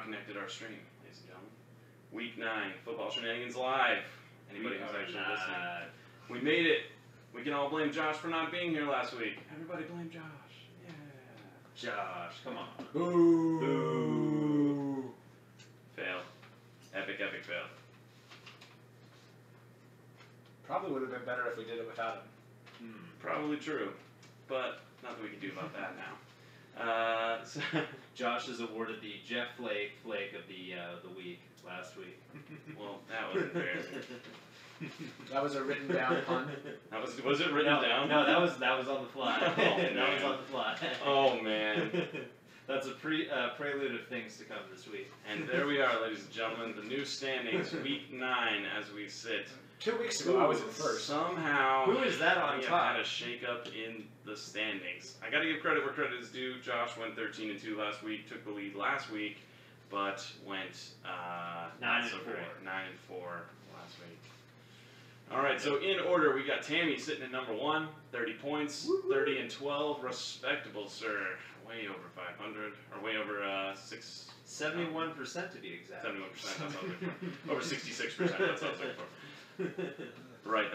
connected our stream, ladies and gentlemen. Week 9, Football Shenanigans Live. Anybody who's actually listening. We made it. We can all blame Josh for not being here last week. Everybody blame Josh. Yeah. Josh, come on. Boo. Boo. Fail. Epic fail. Probably would have been better if we did it without him. Probably true. But nothing we can do about that now. So Josh is awarded the Jeff Flake of the week last week. Well, that wasn't fair. That was a written down pun. Was it written down? No, that was on the fly. Oh, that man. was on the fly. Oh man. That's a prelude of things to come this week. And there we are, ladies and gentlemen, the new standings, week 9 as we sit. 2 weeks ago, I was in first. Somehow, who is that on we top? have had a shake-up in the standings. I got to give credit where credit is due. Josh went 13-2 last week, took the lead last week, but went 9-4 last week. All right, so in order, we got Tammy sitting at number 1, 30 points, 30-12, respectable, sir. Way over 500, or way over 6. 71% to be exact. 71%. That's what I was looking for. Over 66%. That's what I was looking for. Right,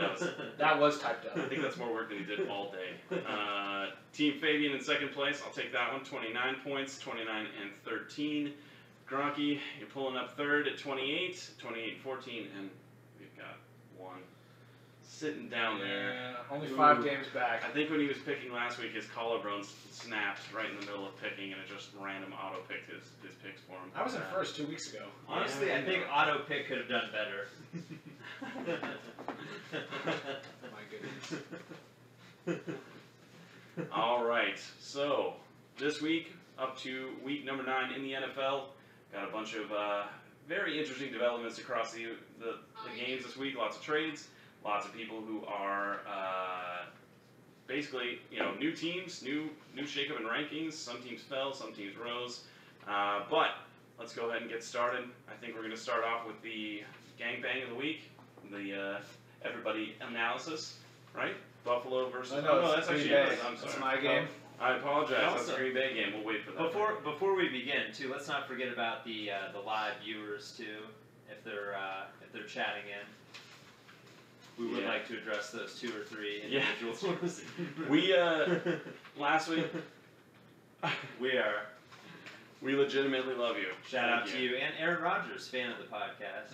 that was typed up. I think that's more work than he did all day. Team Fabian in second place. I'll take that one. 29 points, 29 and 13. Gronky, you're pulling up third at 28, 28 14, and we've got one sitting down there. Yeah, only 5 games back. I think when he was picking last week, his collarbone snapped right in the middle of picking, and it just random auto picked his picks for him. I was in first 2 weeks ago. Honestly, I think auto pick could have done better. My goodness. All right, so this week up to week number 9 in the NFL, got a bunch of very interesting developments across the games this week. Lots of trades, lots of people who are basically new teams, new shakeup in rankings. Some teams fell, some teams rose, but let's go ahead and get started. I think we're going to start off with the gangbang of the week, the everybody analysis, right? Buffalo versus. No, that's actually Green Bay. yours. I'm sorry. That's my game. I apologize. Also, that's the Green Bay game. We'll wait for that. Before we begin, too, let's not forget about the live viewers too, if they're chatting in. We would like to address those 2 or 3 individuals. We last week. We legitimately love you. Shout out to you and Aaron Rodgers, fan of the podcast.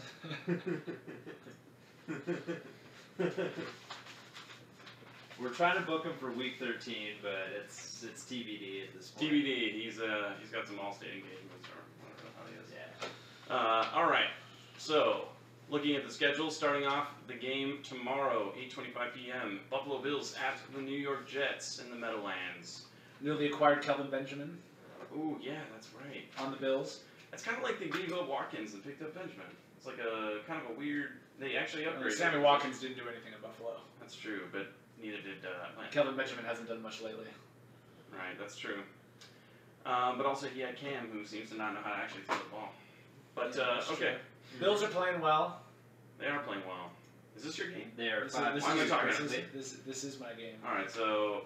We're trying to book him for week 13, but it's TBD at this point. TBD. He's got some All-State engagements or whatever the hell he is. Yeah. All right. So looking at the schedule, starting off the game tomorrow, 8:25 p.m. Buffalo Bills at the New York Jets in the Meadowlands. Newly acquired Kelvin Benjamin. Ooh, yeah, that's right. On the Bills. It's kind of like they gave up Watkins and picked up Benjamin. It's like a kind of a weird. They actually upgraded. Sammy Watkins didn't do anything at Buffalo. That's true, but neither did Kelvin Benjamin hasn't done much lately. Right, that's true. But also he had Cam, who seems to not know how to actually throw the ball. But okay, Bills are playing well. they are playing well. Is this your game? They are This five. is, Why am I talking this, about is, this is my game. All right, so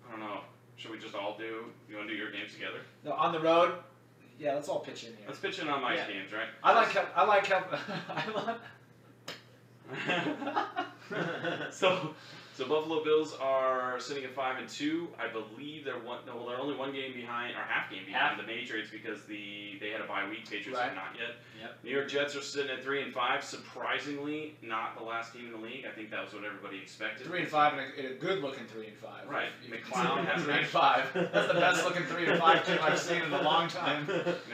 I don't know. Should we just all do? You want to do your games together? No, on the road. Yeah, let's all pitch in here. Let's pitch in on my games, right? I like So Buffalo Bills are sitting at 5-2. I believe they're only one game behind, or half game behind the Patriots because they had a bye week. Patriots have not yet. Yep. New York Jets are sitting at 3-5. Surprisingly, not the last team in the league. I think that was what everybody expected. 3-5 and a good-looking 3-5. Right. McClown has 3-5. That's the best-looking 3-5 team I've seen in a long time.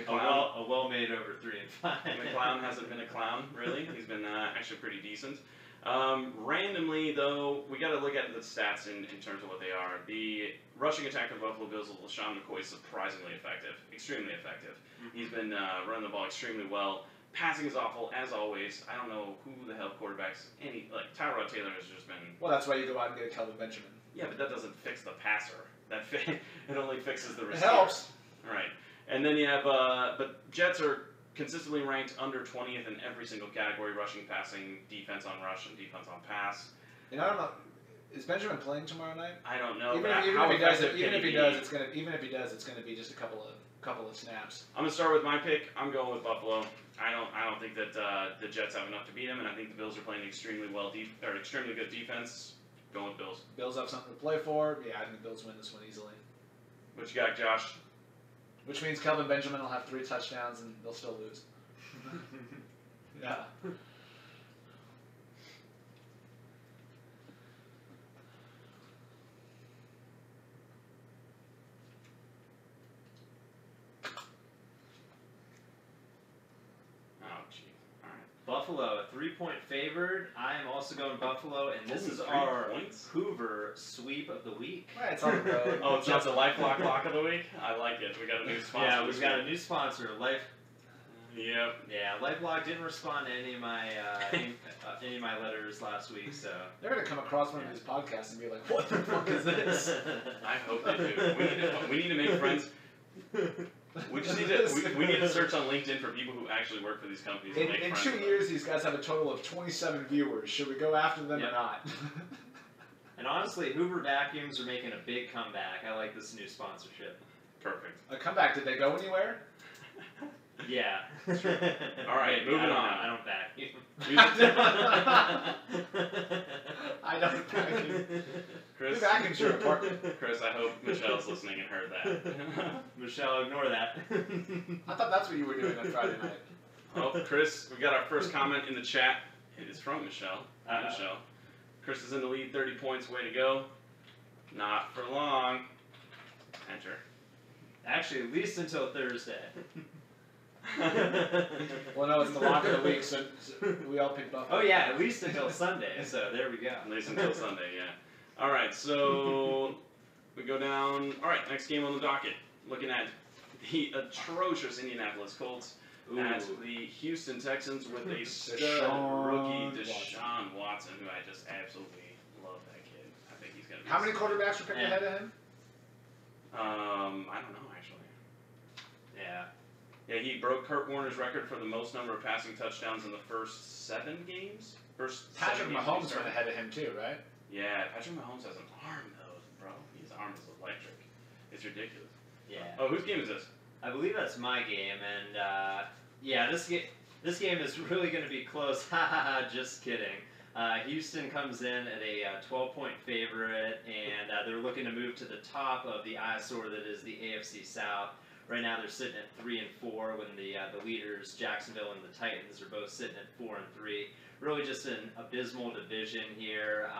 A well-made over 3-5. McClown hasn't been a clown, really. He's been actually pretty decent. Randomly, though, we got to look at the stats in terms of what they are. The rushing attack of Buffalo Bills with LaShawn McCoy is surprisingly effective, extremely effective. He's been running the ball extremely well. Passing is awful, as always. I don't know who the hell quarterbacks, Tyrod Taylor has just been... Well, that's why you go out and get a Kelvin Benjamin. Yeah, but that doesn't fix the passer. It only fixes the It receiver. helps. Right. And then you have, but Jets are consistently ranked under 20th in every single category: rushing, passing, defense on rush, and defense on pass. And I don't know, is Benjamin playing tomorrow night? I don't know. Even if he does, it's gonna be just a couple of couple of snaps. I'm gonna start with my pick. I'm going with Buffalo. I don't think that the Jets have enough to beat them, and I think the Bills are playing extremely extremely good defense. Going with Bills. Bills have something to play for. Yeah, I think the Bills win this one easily. What you got, Josh? Which means Kelvin Benjamin will have 3 touchdowns and they'll still lose. Yeah. Oh, gee. All right. Buffalo, a 3-point favored. I am also going Buffalo, and this Only is 3 our points? Hoover sweep of the week. Right, it's on the road. Oh, so it's a LifeLock lock of the week. I like it. We got a new sponsor. Yeah, we've got a new sponsor, Life. Yep. Yeah, LifeLock didn't respond to any of my any of my letters last week, so They're going to come across one of these podcasts and be like, what the fuck is this? I hope they do. We need to make friends. We just need to. We need to search on LinkedIn for people who actually work for these companies. And make In friends 2 with them. years, these guys have a total of 27 viewers. Should we go after them or Yep. not? And honestly, Hoover vacuums are making a big comeback. I like this new sponsorship. Perfect. A comeback, did they go anywhere? Yeah. All right, Maybe. moving I don't on. know. I don't vacuum. I don't vacuum. Who Chris, vacuums your apartment? Chris, I hope Michelle's listening and heard that. Michelle, ignore that. I thought that's what you were doing on Friday night. Oh, Chris, we got our first comment in the chat. It is from Michelle. Hi, Uh-oh. Michelle. Chris is in the lead, 30 points. Way to go. Not for long. Enter. Actually, at least until Thursday. Well, no, it's the lock of the week, so we all picked Buffalo. Oh yeah, at least until Sunday. So there we go. At least until Sunday, yeah. All right, so we go down. All right, next game on the docket. Looking at the atrocious Indianapolis Colts at the Houston Texans with a stud rookie, Deshaun Watson, who I just absolutely love that kid. I think he's gonna be. How many quarterbacks were picked ahead of him? I don't know actually. Yeah. Yeah, he broke Kurt Warner's record for the most number of passing touchdowns in the first 7 games. Patrick Mahomes went ahead of him too, right? Yeah, Patrick Mahomes has an arm though, bro. His arm is electric. It's ridiculous. Yeah. Oh, whose game is this? I believe that's my game, and yeah, this game is really going to be close. Ha ha ha! Just kidding. Houston comes in at a 12-point favorite, and they're looking to move to the top of the eyesore that is the AFC South. Right now, they're sitting at 3 and 4, when the leaders, Jacksonville and the Titans, are both sitting at 4 and 3. Really, just an abysmal division here.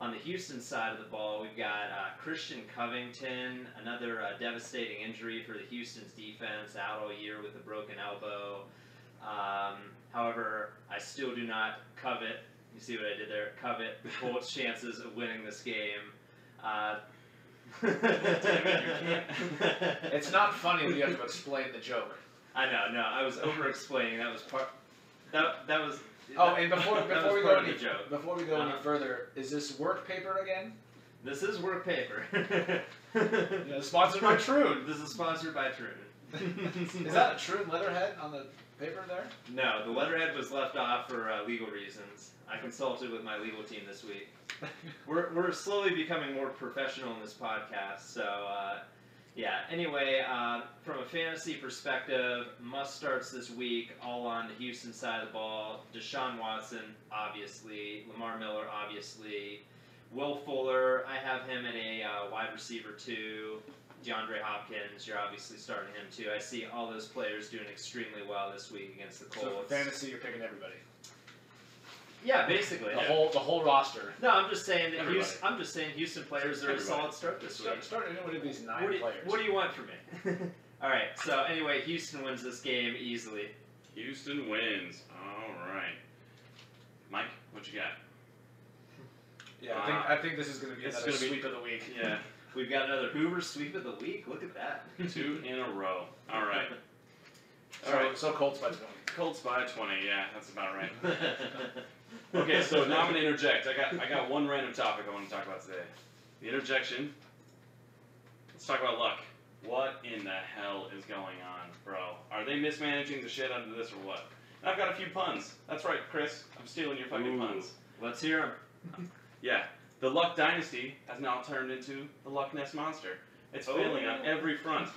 On the Houston side of the ball, we've got Christian Covington, another devastating injury for the Houston's defense, out all year with a broken elbow. However, I still do not covet, you see what I did there, covet the Colts' chances of winning this game. It's not funny when you have to explain the joke. I know, no, I was over-explaining. That was part. That was. Oh, and before we go any joke. before we go any further, is this work paper again? This is work paper. Yeah, sponsored by Troon. This is sponsored by Troon. Is that a Troon letterhead on the paper there? No, the letterhead was left off for legal reasons. I consulted with my legal team this week. We're slowly becoming more professional in this podcast, so yeah. Anyway, from a fantasy perspective, must starts this week all on the Houston side of the ball. Deshaun Watson, obviously. Lamar Miller, obviously. Will Fuller, I have him at a wide receiver 2. DeAndre Hopkins, you're obviously starting him too. I see all those players doing extremely well this week against the Colts. So for fantasy, you're picking everybody. Yeah, basically. The whole roster. No, I'm just saying that Everybody. Houston players are a solid start this week. Start anyone of these 9 players. What do you want from me? All right. So anyway, Houston wins this game easily. Houston wins. All right. Mike, what you got? Yeah, I think this is going to be It's another gonna be- sweep of the week. Yeah, We've got another Hoover sweep of the week. Look at that. 2 in a row. All right. All So, right. so Colts by 20. Colts by 20. Yeah, that's about right. Okay, so now I'm gonna interject. I got one random topic I want to talk about today. The interjection. Let's talk about luck. What in the hell is going on, bro? Are they mismanaging the shit out of this or what? And I've got a few puns. That's right, Chris. I'm stealing your fucking puns. Let's hear them. Yeah. The Luck Dynasty has now turned into the Luck Ness Monster. It's failing on every front.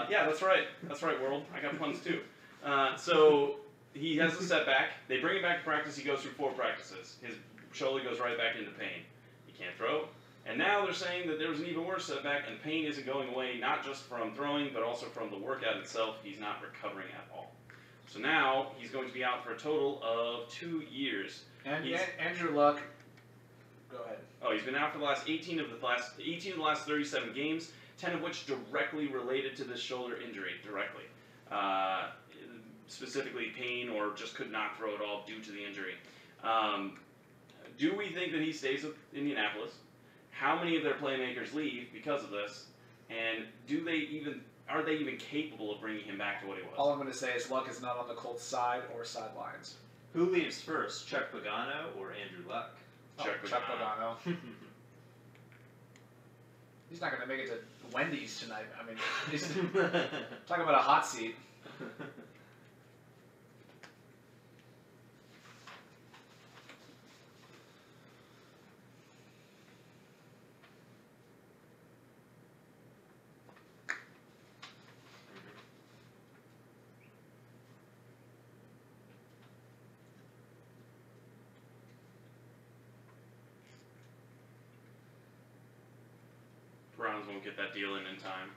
Yeah, that's right. That's right, world. I got puns too. So he has a setback. They bring him back to practice. He goes through 4 practices. His shoulder goes right back into pain. He can't throw. And now they're saying that there was an even worse setback, and pain isn't going away, not just from throwing, but also from the workout itself. He's not recovering at all. So now he's going to be out for a total of 2 years. And Andrew Luck, go ahead. Oh, he's been out for the last 18 of the last 37 games, 10 of which directly related to this shoulder injury, directly. Specifically pain, or just could not throw at all due to the injury. Do we think that he stays with Indianapolis? How many of their playmakers leave because of this? And are they even capable of bringing him back to what he was? All I'm going to say is Luck is not on the Colts side or sidelines. Who leaves first, Chuck Pagano or Andrew Luck? Chuck Pagano. He's not going to make it to Wendy's tonight. I mean, he's talking about a hot seat. Browns won't get that deal in time.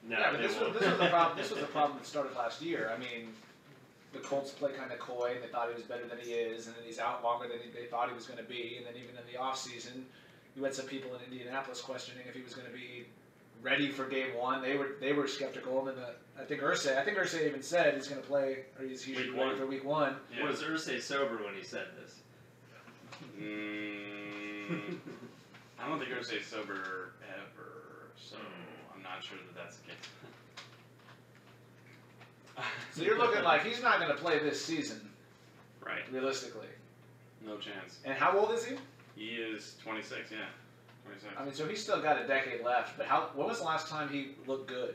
No, yeah, but this was the problem. This was the problem that started last year. I mean, the Colts play kind of coy, and they thought he was better than he is, and then he's out longer than they thought he was going to be. And then even in the offseason, you had some people in Indianapolis questioning if he was going to be ready for game 1. They were skeptical, and then I think Irsay even said he's going to play, or he's usually ready for week 1. Yeah. Was Irsay sober when he said this? I don't think Irsay's sober ever, so I'm not sure that that's the case. So you're looking like he's not going to play this season, right? Realistically, no chance. And how old is he? He is 26. Yeah, 26. I mean, so he's still got a decade left. But when was the last time he looked good?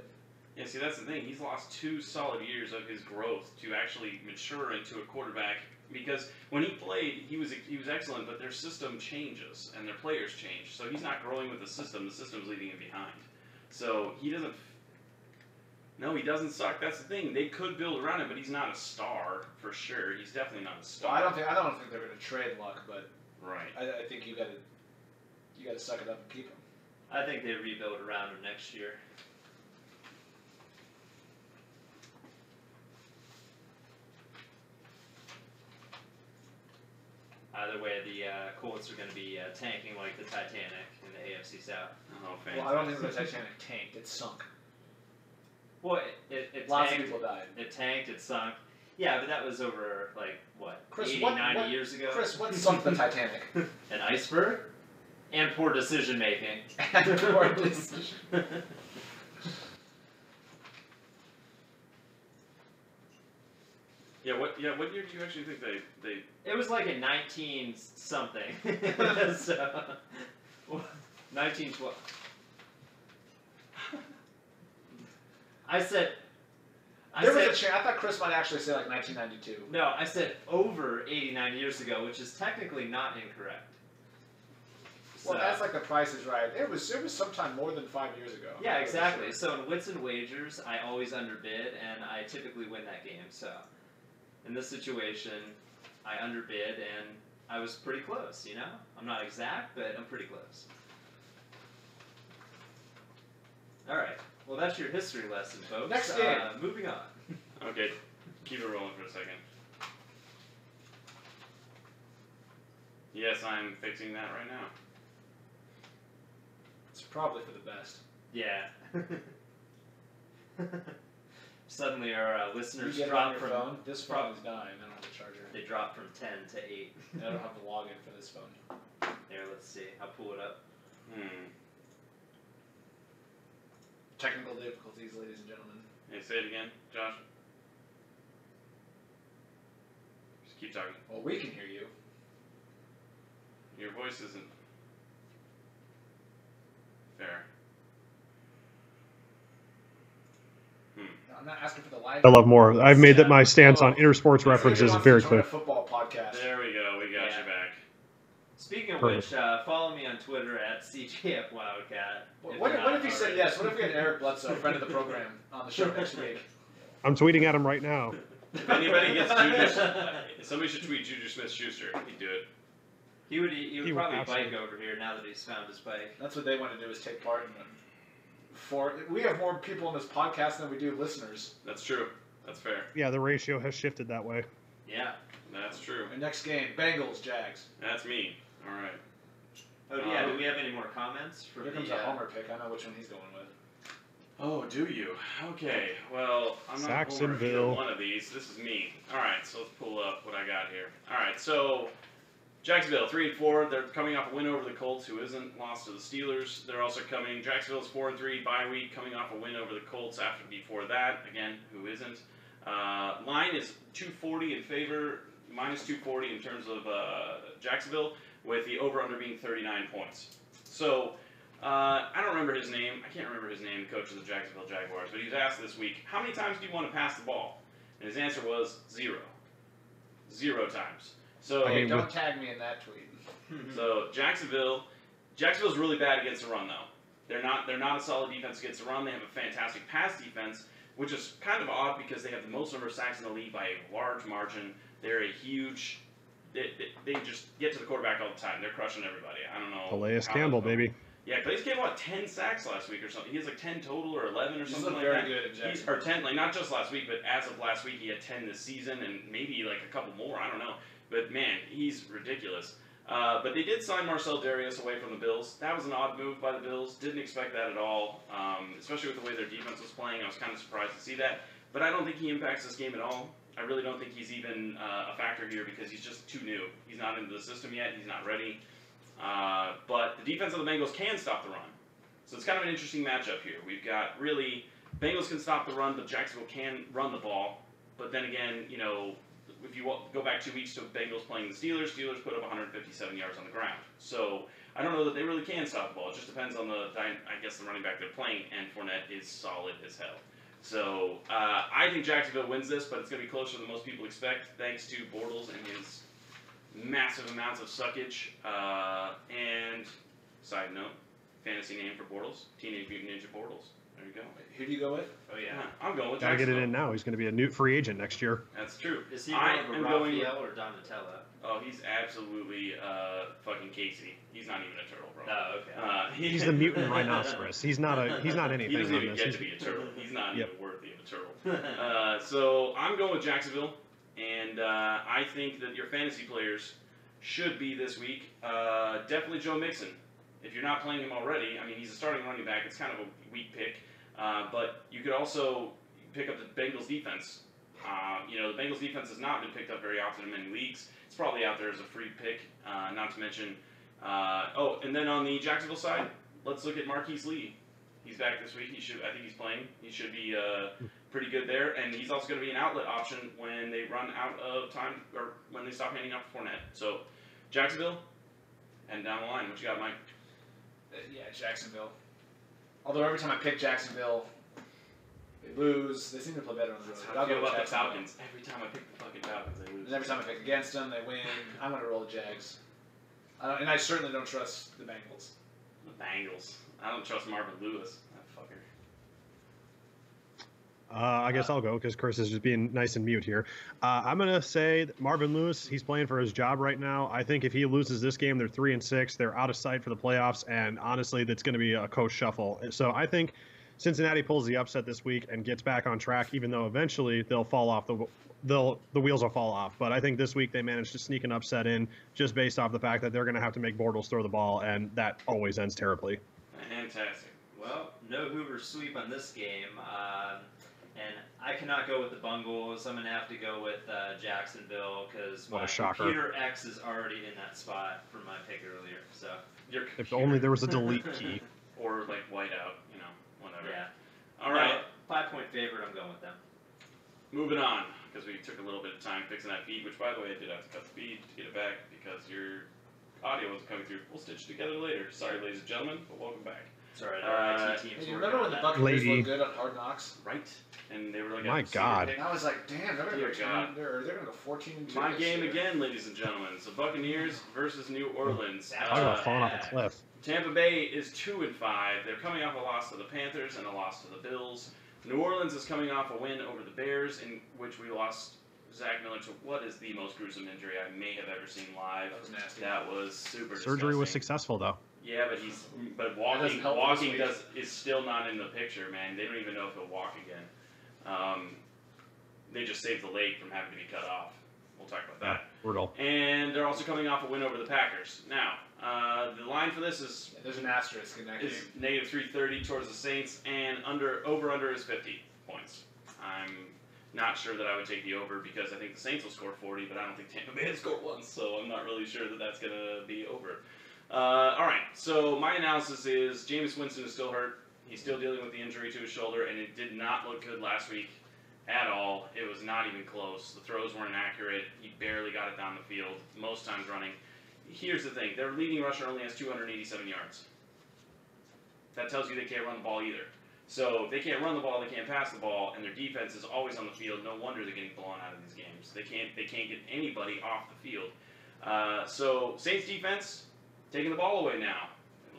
Yeah, see, that's the thing. He's lost 2 solid years of his growth to actually mature into a quarterback. Because when he played, he was excellent, but their system changes and their players change. So he's not growing with the system. The system's leaving him behind. So he doesn't. No, he doesn't suck. That's the thing. They could build around him, but he's not a star for sure. He's definitely not a star. Well, I don't think they're going to trade Luck, but right. I think you got to suck it up and keep him. I think they rebuild around him next year. Either way, the Colts are going to be tanking like the Titanic in the AFC South. Oh, fantastic. Well, I don't think the Titanic tanked. It sunk. Well, it Lots tanked, of people died. It tanked, it sunk. Yeah, but that was over, like, what, Chris, 80, what, 90 years ago? Chris, what sunk the Titanic? An iceberg? And poor decision-making. Poor decision. Yeah, what year do you actually think they It was like in 19-something. So, 1912. I said... I thought Chris might actually say like 1992. No, I said over 89 years ago, which is technically not incorrect. Well, that's like the Price is Right. It was sometime more than 5 years ago. Yeah, exactly. So in wits and wagers, I always underbid, and I typically win that game. So in this situation, I underbid, and I was pretty close, you know? I'm not exact, but I'm pretty close. All right. Well, that's your history lesson, folks. Next game. Moving on. Okay, keep it rolling for a second. Yes, I'm fixing that right now. It's probably for the best. Yeah. Suddenly our listeners you get drop on your from... phone. This phone is dying. I don't have a charger. They dropped from 10 to 8. I don't have the login for this phone. There, let's see. I'll pull it up. Technical difficulties, ladies and gentlemen. Hey, say it again, Josh. Just keep talking. Well, we can hear you. Your voice isn't fair. I'm not asking for the live. I love more. I've made that my stance on intersports references very clear. Football podcast. There we go. We got you back. Speaking of Perfect. which, follow me on Twitter at CJFWildcat. What if he said yes? What if we had Eric Bledsoe, friend of the program, on the show next week? I'm tweeting at him right now. If anybody gets Juju, somebody should tweet Juju Smith-Schuster. He'd do it. He would He probably would bike over here now that he's found his bike. That's what they want to do, is take part in them. We have more people on this podcast than we do listeners. That's true. That's fair. Yeah, the ratio has shifted that way. Yeah. That's true. Our next game, Bengals, Jags. That's me. All right. Oh yeah. Do we have any more comments from Here comes the? a homer pick. I know which one he's going with. Oh, do you? Okay. Well, I'm not Saxonville. one of these. This is me. All right. So let's pull up what I got here. All right. So Jacksonville 3-4. They're coming off a win over the Colts, who isn't, lost to the Steelers. They're also coming. Jacksonville's 4-3 bye week, coming off a win over the Colts before that. Again, who isn't? Line is 240 in favor, minus 240 in terms of Jacksonville, with the over/under being 39 points. So I don't remember his name. I can't remember his name, the coach of the Jacksonville Jaguars, but he was asked this week, how many times do you want to pass the ball? And his answer was 0. 0 times. So Okay, don't tag me in that tweet. So Jacksonville's really bad against the run, though. They're not a solid defense against the run. They have a fantastic pass defense, which is kind of odd because they have the most number of sacks in the league by a large margin. They're a huge. They just get to the quarterback all the time. They're crushing everybody. I don't know. Calais Campbell, baby. Yeah, Calais Campbell had 10 sacks last week or something. He has like 10 total or 11 or He's something looked like very that. good at He's Jacksonville. or 10, like not just last week, but as of last week, he had 10 this season and maybe like a couple more. I don't know. But man, he's ridiculous. But they did sign Marcel Darius away from the Bills. That was an odd move by the Bills. Didn't expect that at all, especially with the way their defense was playing. I was kind of surprised to see that. But I don't think he impacts this game at all. I really don't think he's even a factor here because he's just too new. He's not into the system yet. He's not ready. But the defense of the Bengals can stop the run. So it's kind of an interesting matchup here. We've got really, Bengals can stop the run, but Jacksonville can run the ball. But then again, you know, if you go back 2 weeks to Bengals playing the Steelers put up 157 yards on the ground. So I don't know that they really can stop the ball. It just depends on the running back they're playing, and Fournette is solid as hell. So I think Jacksonville wins this, but it's going to be closer than most people expect, thanks to Bortles and his massive amounts of suckage. And side note, fantasy name for Bortles, Teenage Mutant Ninja Bortles. There you go. Who do you go with? Oh yeah, I'm going with Gotta get it Jacksonville. in now. He's going to be a new free agent next year. That's true. Is he more of a Raphael or Donatello? Oh, he's absolutely fucking Casey. He's not even a turtle, bro. Oh, okay. He's the mutant rhinoceros. He's not anything He doesn't on even this. get to be a turtle. He's not Yep. even worthy of a turtle. So I'm going with Jacksonville, and I think that your fantasy players should be this week. Definitely Joe Mixon. If you're not playing him already, I mean, he's a starting running back. It's kind of a weak pick. But you could also pick up the Bengals defense. The Bengals defense has not been picked up very often in many leagues. It's probably out there as a free pick, not to mention. And then on the Jacksonville side, let's look at Marquise Lee. He's back this week. I think he's playing. He should be pretty good there. And he's also going to be an outlet option when they run out of time or when they stop handing off to Fournette. So Jacksonville, and down the line, what you got, Mike? Yeah, Jacksonville. Although every time I pick Jacksonville, they lose. They seem to play better on the road. That's But how I I'll feel go with about the Jacksonville. Falcons. Every time I pick the fucking Falcons, they lose. And every time I pick against them, they win. I'm going to roll the Jags. And I certainly don't trust the Bengals. The Bengals. I don't trust Marvin Lewis. That fucker. I guess I'll go because Chris is just being nice and mute here. I'm gonna say that Marvin Lewis. He's playing for his job right now. I think if he loses this game, they're 3-6. They're out of sight for the playoffs, and honestly, that's going to be a coach shuffle. So I think Cincinnati pulls the upset this week and gets back on track. Even though eventually they'll fall off the wheels will fall off. But I think this week they managed to sneak an upset in just based off the fact that they're going to have to make Bortles throw the ball, and that always ends terribly. Fantastic. Well, no Hoover sweep on this game. And I cannot go with the Bungles. I'm going to have to go with Jacksonville because What a my shocker. computer X is already in that spot for my pick earlier. So If only there was a delete key. Or like whiteout, whatever. yeah. All right. No, 5-point favorite. I'm going with them. Moving on, because we took a little bit of time fixing that feed, which, by the way, I did have to cut the feed to get it back because your audio wasn't coming through. We'll stitch it together later. Sorry, ladies and gentlemen, but welcome back. It's alright, our IT teams. Hey, you working remember on when the that. Buccaneers Lady. looked good on Hard Knocks? Right. And they were like My a super God. pick. And I was like, damn, they're gonna Dear go 10. God. They're gonna go 14-2. My this game year. again, ladies and gentlemen. So Buccaneers versus New Orleans. Talk Talk about falling off a cliff. Tampa Bay is 2-5. They're coming off a loss to the Panthers and a loss to the Bills. New Orleans is coming off a win over the Bears, in which we lost Zach Miller to what is the most gruesome injury I may have ever seen live. That was nasty. That was super Surgery was disgusting. successful though. Yeah, but doesn't walking help this week. is still not in the picture, man. They don't even know if he'll walk again. They just saved the leg from having to be cut off. We'll talk about that. Brutal. And they're also coming off a win over the Packers. Now, the line for this is Yeah, there's an asterisk in that game. negative 330 towards the Saints, and over-under is 50 points. I'm not sure that I would take the over because I think the Saints will score 40, but I don't think Tampa Bay will score once, so I'm not really sure that that's going to be over. All right, so my analysis is Jameis Winston is still hurt. He's still dealing with the injury to his shoulder, and it did not look good last week at all. It was not even close. The throws weren't accurate. He barely got it down the field, most times running. Here's the thing. Their leading rusher only has 287 yards. That tells you they can't run the ball either. So if they can't run the ball, they can't pass the ball, and their defense is always on the field. No wonder they're getting blown out of these games. They can't get anybody off the field. So Saints defense taking the ball away now.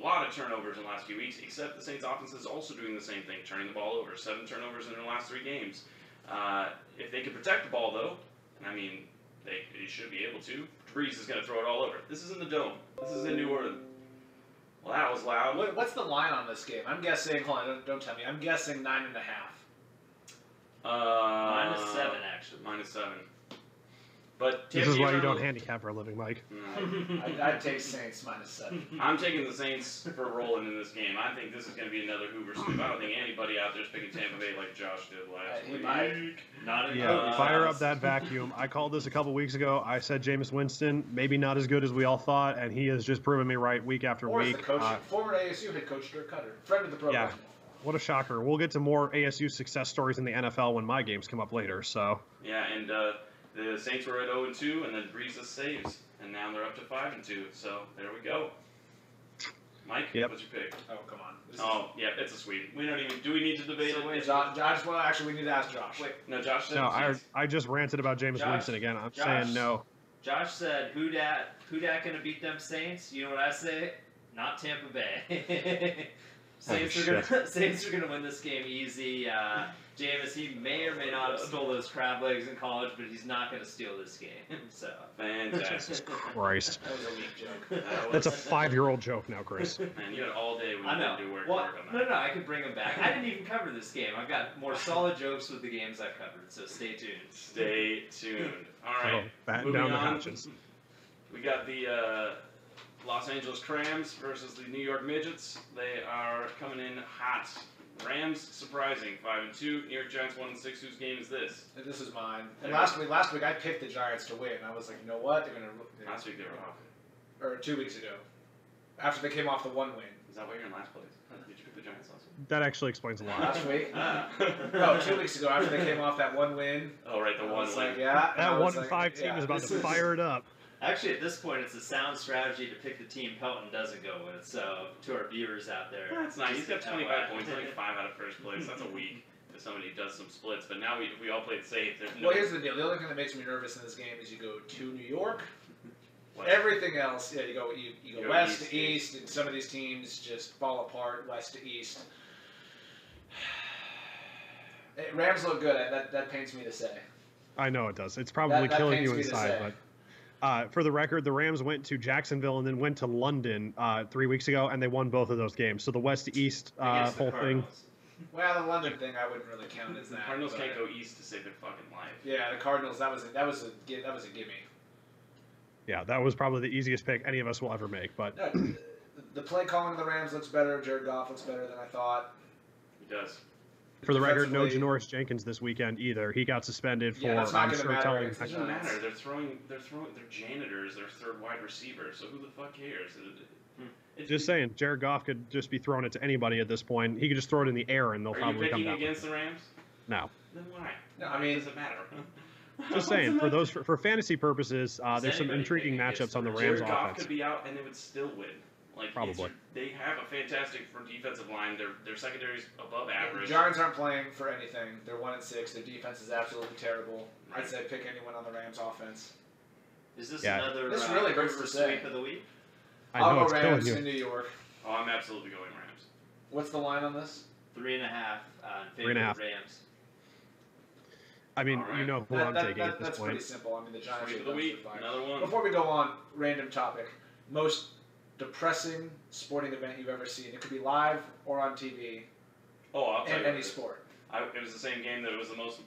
A lot of turnovers in the last few weeks, except the Saints offense is also doing the same thing, turning the ball over. 7 turnovers in their last 3 games. If they can protect the ball, though, and I mean, they should be able to, Breeze is going to throw it all over. This is in the Dome. This is in New Orleans. Well, that was loud. What's the line on this game? I'm guessing. Hold on, don't tell me. I'm guessing 9.5. -7, actually. -7. But This is why you Tampa- don't handicap for a living, Mike. No. I'd take Saints -7. I'm taking the Saints for rolling in this game. I think this is going to be another Hoover sweep. I don't think anybody out there is picking Tampa Bay like Josh did last He week. might. Not in Yeah, fire up that vacuum. I called this a couple weeks ago. I said Jameis Winston, maybe not as good as we all thought, and he has just proven me right week after Or is week. the coach, former ASU head coach Dirk Cutter, friend of the program. Yeah. What a shocker. We'll get to more ASU success stories in the NFL when my games come up later, so. Yeah, and the Saints were at 0-2, and then Breeze saves, and now they're up to 5-2. So there we go. Mike, Yep. what's your pick? Oh, come on. Oh, yeah, it's a sweep. We don't even. Do we need to debate So it? wait, Josh, well, actually, we need to ask Josh. Wait, No, Josh said No, Saints. I just ranted about Jameis Josh, Winston again. I'm Josh. saying no. Josh said, who dat gonna beat them Saints? You know what I say? Not Tampa Bay. Saints are gonna win this game easy. Jameis, he may or may not have stole those crab legs in college, but he's not gonna steal this game. So Fantastic. Jesus Christ. That was a weak joke. That's a 5-year-old joke now, Chris. Man, you had all day when I you know. didn't do work Well, on no, that. no, I could bring him back. I didn't even cover this game. I've got more solid jokes with the games I've covered, so stay tuned. Stay tuned. All So, right. batten moving down the on. hatches. We got the Los Angeles Crams versus the New York Midgets. They are coming in hot. Rams surprising 5-2. New York Giants 1-6. Whose game is this? And this is mine. And last week I picked the Giants to win. I was like, you know what? They're gonna. Last week they were off. Or 2 weeks ago, after they came off the 1 win. Is that why you're in last place? Did you pick the Giants last week? That actually explains a lot. Last week? No, 2 weeks ago after they came off that 1 win. Oh, right, the I one was win. like, yeah. and I That was 1-5 like, team yeah, is about this to fire it up. Actually, at this point, it's a sound strategy to pick the team Pelton doesn't go with. So, to our viewers out there, That's nice. He's got just 25 FYI. points, only 5 out of first place. That's a week if somebody does some splits. But now we all played safe. There's no. Well, here's the deal. The only thing that makes me nervous in this game is you go to New York. What? Everything else, yeah, you go You go west east, to east, and some of these teams just fall apart west to east. Rams look good. That pains me to say. I know it does. It's probably That killing pains you me to inside, say. but for the record, the Rams went to Jacksonville and then went to London 3 weeks ago, and they won both of those games. So the West to East Against the whole thing. Cardinals. Well, the London thing I wouldn't really count as The that. Cardinals but- can't go east to save their fucking life. Yeah, the Cardinals. That was a gimme. Yeah, that was probably the easiest pick any of us will ever make. But No, the play calling of the Rams looks better. Jared Goff looks better than I thought. He does. for the record, no Defensively- Janoris Jenkins this weekend either. He got suspended for Yeah, that's not I'm gonna sure matter telling. against the It doesn't Giants. matter. They're janitors. They're third wide receiver. So who the fuck cares? Just saying, Jared Goff could just be throwing it to anybody at this point. He could just throw it in the air and they'll Are you probably come picking down. against the Rams? No. Then why? No, I mean- it doesn't matter. Just saying, for those for fantasy purposes, there's some anybody intriguing picking against matchups on the the Rams Jared Goff offense. could be out and they would still win. Like Probably. they have a fantastic defensive line. Their secondary's above average. The Giants aren't playing for anything. They're 1-6. Their defense is absolutely terrible. Right. I'd say pick anyone on the Rams offense. Is this Yeah. another This really hurts river to say. sweep of the week? I know I'll it's go killing Rams you. in New York. Oh, I'm absolutely going Rams. What's the line on this? 3.5 in favor of the 3.5. Rams. I mean, All right. you know who I'm taking at this That's pretty point. simple. I mean, the Giants Sweep are of the dumpster week. fire. Another one. Before we go on, random topic. Most depressing sporting event you've ever seen. It could be live or on TV, Oh, I'll tell in you. any what it is. sport. It was the same game that was the most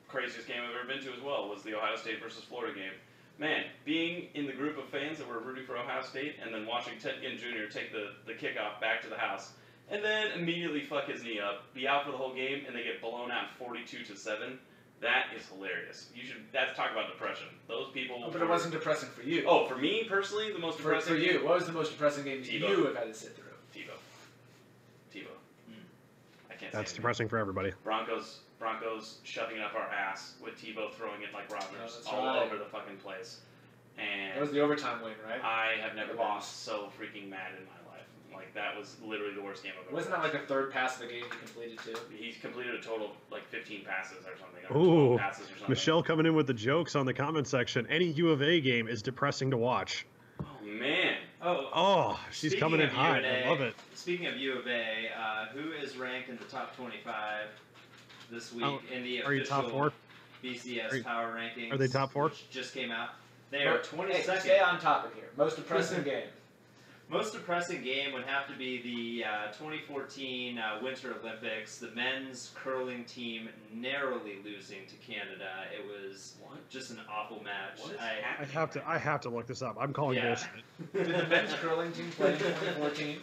craziest game I've ever been to as well. Was the Ohio State versus Florida game. Man, being in the group of fans that were rooting for Ohio State and then watching Ted Ginn Jr. take the kickoff back to the house and then immediately fuck his knee up, be out for the whole game, and they get blown out 42-7. That is hilarious. That's talk about depression. Those people. Oh, but it wasn't depressing for you. Oh, for me personally, the most depressing. For you, what was the most depressing game Tebow. you have had to sit through? TiVo. I can't. That's say depressing for everybody. Broncos shoving it up our ass with Tebow throwing it like Rodgers that's all right. over the fucking place. And That was the overtime win, right? I have never They been lost. so freaking mad in my life. Like, that was literally the worst game I've ever Wasn't that watched. like the third pass of the game he completed too? He's completed a total of like 15 passes or something. Or Ooh, 12 passes or something. Michelle coming in with the jokes on the comment section. Any U of A game is depressing to watch. Oh, man. Oh, she's Speaking coming in of hot. UNA, I love it. Speaking of U of A, who is ranked in the top 25 this week Oh, in the Are you top official four? BCS Are you- Power Rankings? are they top four? Which just came out. They are 22nd. Hey, stay on topic here. Most depressing game. Most depressing game would have to be the 2014 Winter Olympics. The men's curling team narrowly losing to Canada. It was just an awful match. What is I have to look this up. I'm calling Yeah. bullshit. Did the men's curling team play in 2014?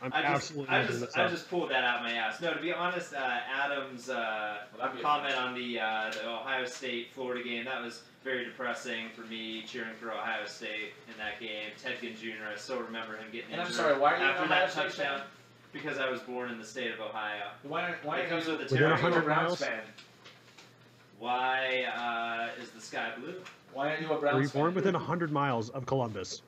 I'm I absolutely looking this up. just pulled that out of my ass. No, to be honest, Adam's that'd be a comment first. on the Ohio State-Florida game, that was very depressing for me, cheering for Ohio State in that game. Ted Ginn Jr., I still remember him getting And I'm injured sorry, why are you an after Ohio that State touchdown. fan? Because I was born in the state of Ohio. Why It are comes you with the Within territory. 100 a Browns miles? fan? Why is the sky blue? Why aren't you a Were Browns you fan? born within 100 miles of Columbus?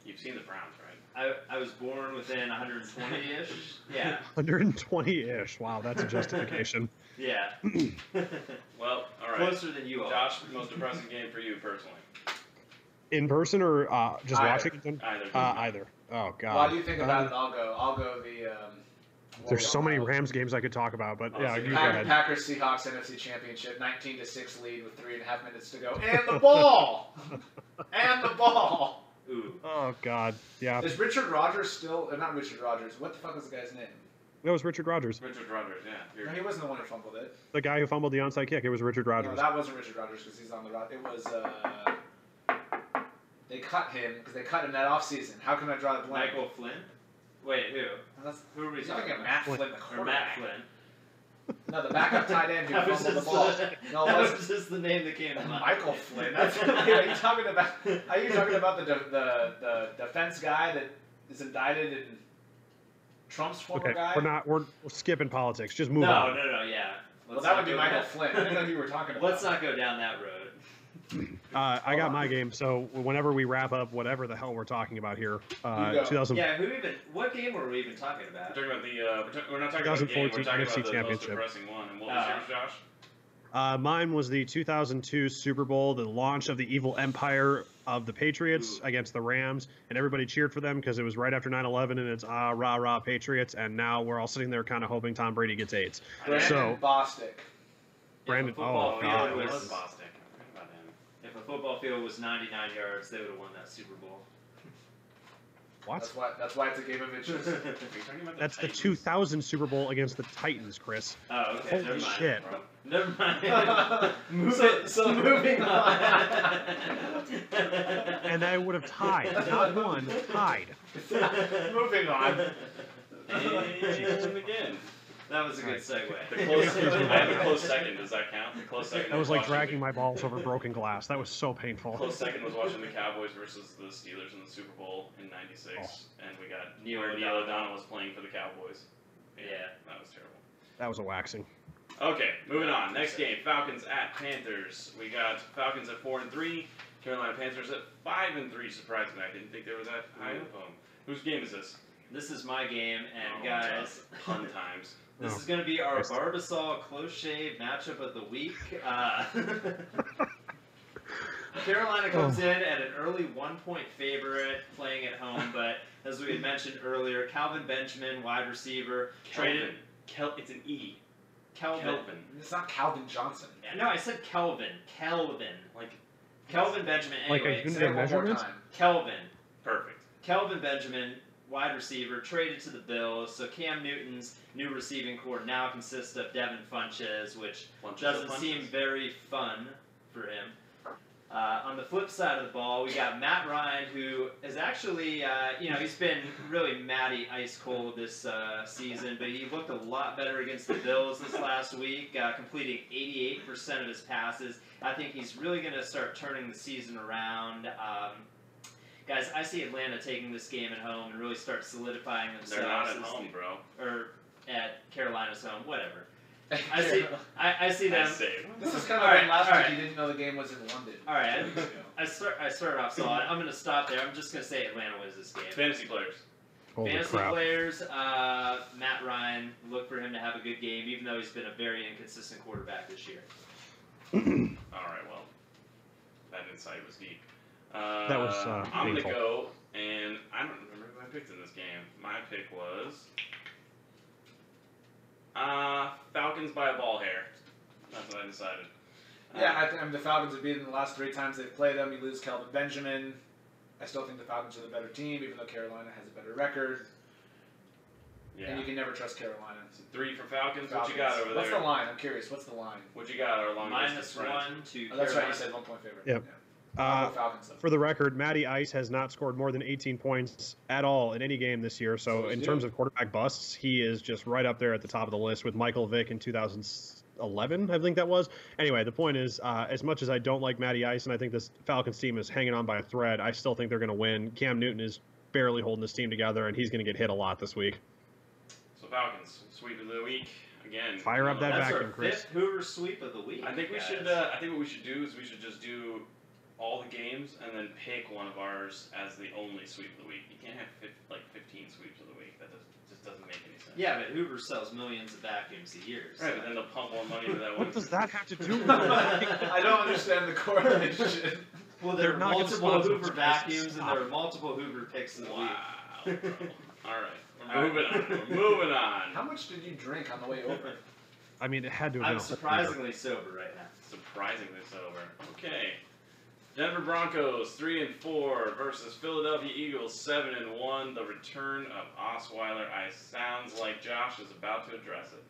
You've seen the Browns, right? I was born within 120-ish. Yeah, 120-ish. Wow, that's a justification. yeah. Well, all right. Closer than you are. Josh, most depressing game for you personally? In person or just Either. watching it? Either. Either. Oh, God. While you think about it, I'll go the. There's so many Rams games I could talk about, but yeah, you go ahead. Packers Seahawks NFC Championship, 19-6 lead with 3.5 minutes to go, and the ball, and the ball. Ooh. Oh, God. Yeah, Is Richard Rodgers still? Not Richard Rodgers. What the fuck was the guy's name? that was Richard Rodgers. Richard Rodgers, yeah. You're- No, he wasn't the one who fumbled it. The guy who fumbled the onside kick. It was Richard No, Rodgers. that wasn't Richard Rodgers because he's on the rod. It was. They cut him because they cut him that offseason. How can I draw the blank? Michael Flynn? Wait, who? Who are we You're talking thinking of about? Matt Flynn, the Or Matt quarterback. Flynn. No, the backup tight end who That was fumbled the just ball. the, No, it that wasn't. was just the name that came to mind. Michael Flynn. That's are you talking about? Are you talking about the defense guy that is indicted in Trump's former Okay, guy? we're skipping politics. Just move No, on. yeah. Well, Let's that not would be go Michael down- Flynn. I didn't know who you were talking about. Let's not go down that road. I got my game. So whenever we wrap up whatever the hell we're talking about here, You go. 2000. Yeah, what game were we even talking about? We're talking about we're not talking about the game, we're 2014 talking NFC about the most Championship. depressing one. And what was yours, Josh? Mine was the 2002 Super Bowl, the launch of the evil empire of the Patriots Ooh. against the Rams, and everybody cheered for them because it was right after 9/11, and it's rah rah Patriots, and now we're all sitting there kind of hoping Tom Brady gets AIDS. Brandon So- Bostic. Brandon, If a football oh, field God. it was- was Bostic. I forgot about him. If a football field was 99 yards, they would have won that Super Bowl. What? That's why it's a game of inches. Are you talking about That's the Titans? 2000 Super Bowl against the Titans, Chris. Oh, okay. Holy never mind. shit. Bro. Never mind. Moving on. And I would have tied, not won, tied. Moving on. And again. That was a good segue. The close, I have a close second. Does that count? The close second. That was like watching dragging my balls over broken glass. That was so painful. Close second was watching the Cowboys versus the Steelers in the Super Bowl in '96, and we got Neil Neil O'Donnell. O'Donnell was playing for the Cowboys. Yeah. That was terrible. That was a waxing. Okay, moving on. Next game, Falcons at Panthers. We got Falcons at 4-3, Carolina Panthers at 5-3. Surprisingly, I didn't think they were that high of them. Whose game is this? This is my game, and Oh, guys, Pun times. this Oh. is going to be our Christ. Barbasol close shave matchup of the week. Carolina comes in at an early 1-point favorite, playing at home, but as we had mentioned earlier, Calvin Benjamin, wide receiver, traded. It's an E. Kelvin. It's not Calvin Johnson. No, I said Kelvin. Kelvin. Like, Kelvin Benjamin. Like a Anyway, unit Say it of one more measurement? time. Kelvin. perfect. Kelvin Benjamin, wide receiver, traded to the Bills. So Cam Newton's new receiving core now consists of Devin Funches, which doesn't seem very fun for him. On the flip side of the ball, we got Matt Ryan, who is actually, he's been really Matty ice cold this season, but he looked a lot better against the Bills this last week, completing 88% of his passes. I think he's really going to start turning the season around. Guys, I see Atlanta taking this game at home and really start solidifying themselves. They're not at as home, bro. or at Carolina's home, whatever. I see them. Safe. This is kind of All right, when last all week right. you didn't know the game was in London. All right, 2 weeks ago. I started off solid. I'm going to stop there. I'm just going to say Atlanta wins this game. Fantasy players. Holy Fantasy crap. players, Matt Ryan, look for him to have a good game, even though he's been a very inconsistent quarterback this year. All right, well, that insight was deep. That was, I'm going to painful. go, and I don't remember who I picked in this game. My pick was Falcons by a ball hair. That's what I decided. Yeah, I mean, the Falcons have beaten the last 3 times they've played them. You lose Kelvin Benjamin. I still think the Falcons are the better team, even though Carolina has a better record. Yeah. And you can never trust Carolina. So 3 for Falcons. What you got over What's there? the line? I'm curious. What's the line? What you got, our long distance -1 friend? to Oh, that's right. Carolina. You said 1-point favorite. Yep. Yeah. I'll Uh, go Falcons, though. For the record, Matty Ice has not scored more than 18 points at all in any game this year. So he's in due. terms of quarterback busts, he is just right up there at the top of the list with Michael Vick in 2011, I think that was. Anyway, the point is, as much as I don't like Matty Ice and I think this Falcons team is hanging on by a thread, I still think they're going to win. Cam Newton is barely holding this team together, and he's going to get hit a lot this week. So Falcons, sweep of the week. Again. Fire up that That's vacuum, our Chris. 5th Hoover sweep of the week. I think we guys. should. I think what we should do is we should just do all the games and then pick one of ours as the only sweep of the week. You can't have 15 sweeps of the week. That just doesn't make any sense. Yeah, but Hoover sells millions of vacuums a year. So. Right, but then they'll pump more money into that one. What does that have to do with it? I don't understand the correlation. Well, there They're are not gonna multiple sponsor Hoover this. vacuums, Stop. and there are multiple Hoover picks in the week. Wow, bro. All right, we're moving on. We're moving on. How much did you drink on the way over? I mean, it had to have I'm been a whole surprisingly sober right now. Surprisingly sober. Okay. Denver Broncos 3-4 versus Philadelphia Eagles 7-1. The return of Osweiler. Sounds like Josh is about to address it.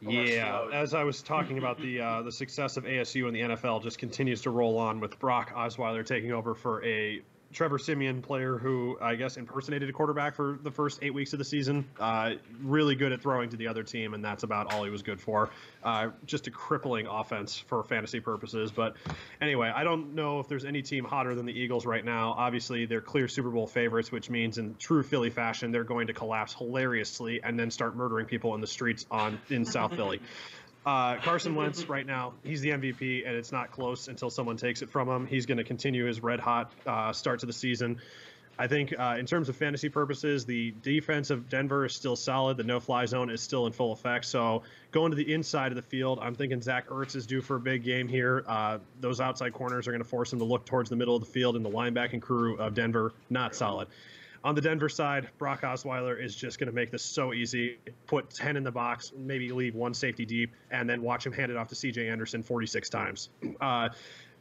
Yeah, Overflowed. as I was talking about, the success of ASU in the NFL just continues to roll on with Brock Osweiler taking over for a Trevor Siemian player who I guess impersonated a quarterback for the first 8 weeks of the season. Really good at throwing to the other team, and that's about all he was good for. Just a crippling offense for fantasy purposes. But anyway, I don't know if there's any team hotter than the Eagles right now. Obviously, they're clear Super Bowl favorites, which means in true Philly fashion, they're going to collapse hilariously and then start murdering people in the streets in South Philly. Carson Wentz right now, he's the MVP, and it's not close until someone takes it from him. He's going to continue his red-hot start to the season. I think in terms of fantasy purposes, the defense of Denver is still solid. The no-fly zone is still in full effect. So going to the inside of the field, I'm thinking Zach Ertz is due for a big game here. Those outside corners are going to force him to look towards the middle of the field, and the linebacking crew of Denver, not solid. On the Denver side, Brock Osweiler is just going to make this so easy. Put 10 in the box, maybe leave one safety deep, and then watch him hand it off to C.J. Anderson 46 times.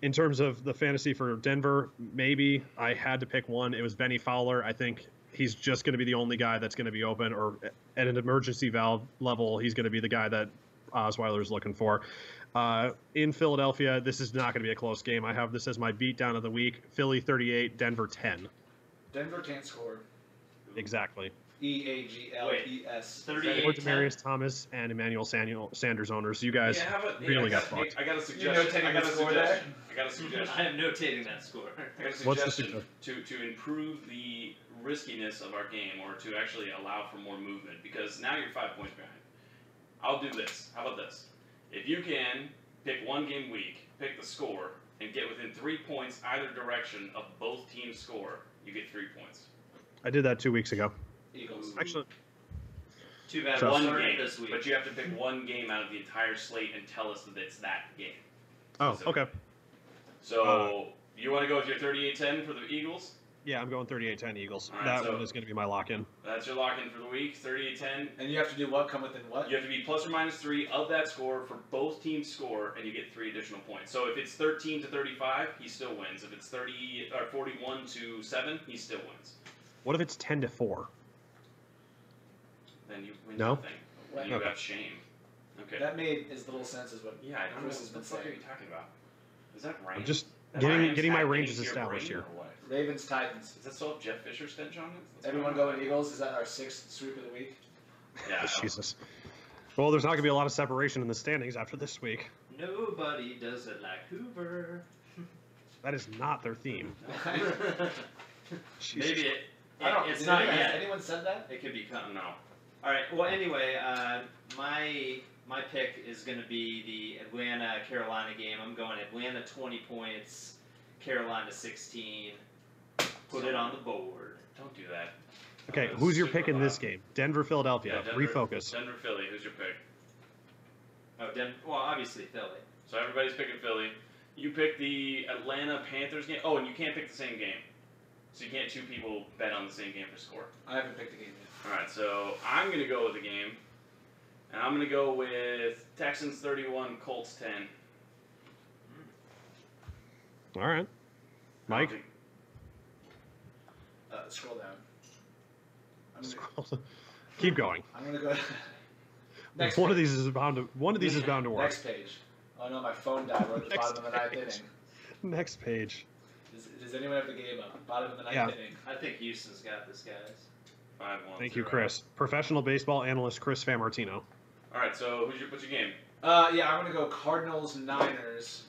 In terms of the fantasy for Denver, maybe I had to pick one. It was Benny Fowler. I think he's just going to be the only guy that's going to be open, or at an emergency valve level, he's going to be the guy that Osweiler is looking for. In Philadelphia, this is not going to be a close game. I have this as my beatdown of the week. Philly 38, Denver 10. Denver can't score. Exactly. EAGLES. 38. Or Demarius Thomas and Emmanuel Sanders owners. You guys Yeah, how about, really I got fucked. I got a notating suggestion. I got a the score there? suggestion. I got a suggestion. I am notating that score. I got a What's the suggestion to improve the riskiness of our game, or to actually allow for more movement, because now you're 5 points behind. I'll do this. How about this? If you can pick one game week, pick the score, and get within 3 points either direction of both teams' score, you get 3 points. I did that 2 weeks ago. Eagles. Actually, Too bad So- we One started game, this week. but you have to pick one game out of the entire slate and tell us that it's that game. oh, specifically. okay. So you want to go with your 38-10 for the Eagles? Yeah, I'm going 38-10 Eagles. All right, That so- one is going to be my lock-in. That's your lock-in for the week. 38-10. And you have to do what? Come within what? You have to be plus or minus 3 of that score for both teams' score, and you get 3 additional points. So if it's 13-35, he still wins. If it's 41-7, he still wins. What if it's 10-4? Then you win No? nothing. Well, You Okay. have shame. Okay. That made as little sense as what Yeah, I don't Chris know. has What the been fuck are saying. you talking about? Is that rain? I'm just That getting Rams my happening ranges to your established brain here. or what? Ravens Titans. Is that still Jeff Fisher stench on it? What's Everyone going on? going Eagles? Is that our 6th sweep of the week? Yeah. Jesus. Well, there's not going to be a lot of separation in the standings after this week. Nobody does it like Hoover. That is not their theme. Jesus. Maybe it's Did not anyone, yet. Has anyone said that? It could become. No. All right. Well, anyway, my pick is going to be the Atlanta Carolina game. I'm going Atlanta 20 points, Carolina 16. Put it on the board. Don't do that. Okay, That's who's your super pick in this loud. game? Denver, Philadelphia. Denver, Refocus. Denver, Philly. Who's your pick? Oh, well, obviously Philly. So everybody's picking Philly. You pick the Atlanta Panthers game. Oh, and you can't pick the same game. So you can't 2 people bet on the same game for score. I haven't picked a game yet. All right, so I'm going to go with the game. And I'm going to go with Texans 31, Colts 10. All right. Mike? Scroll down. Keep going. I'm gonna go. Next One of page. these is bound to work. Next page. Oh no, my phone died. We're at the Next bottom of the ninth page. inning. Next page. Does anyone have the game up? Bottom of the ninth Yeah. inning. I think Houston's got this, guys. 5-1. Thank you, Chris. Professional baseball analyst Chris Famartino. All right, so what's your game? Yeah, I'm gonna go Cardinals Niners,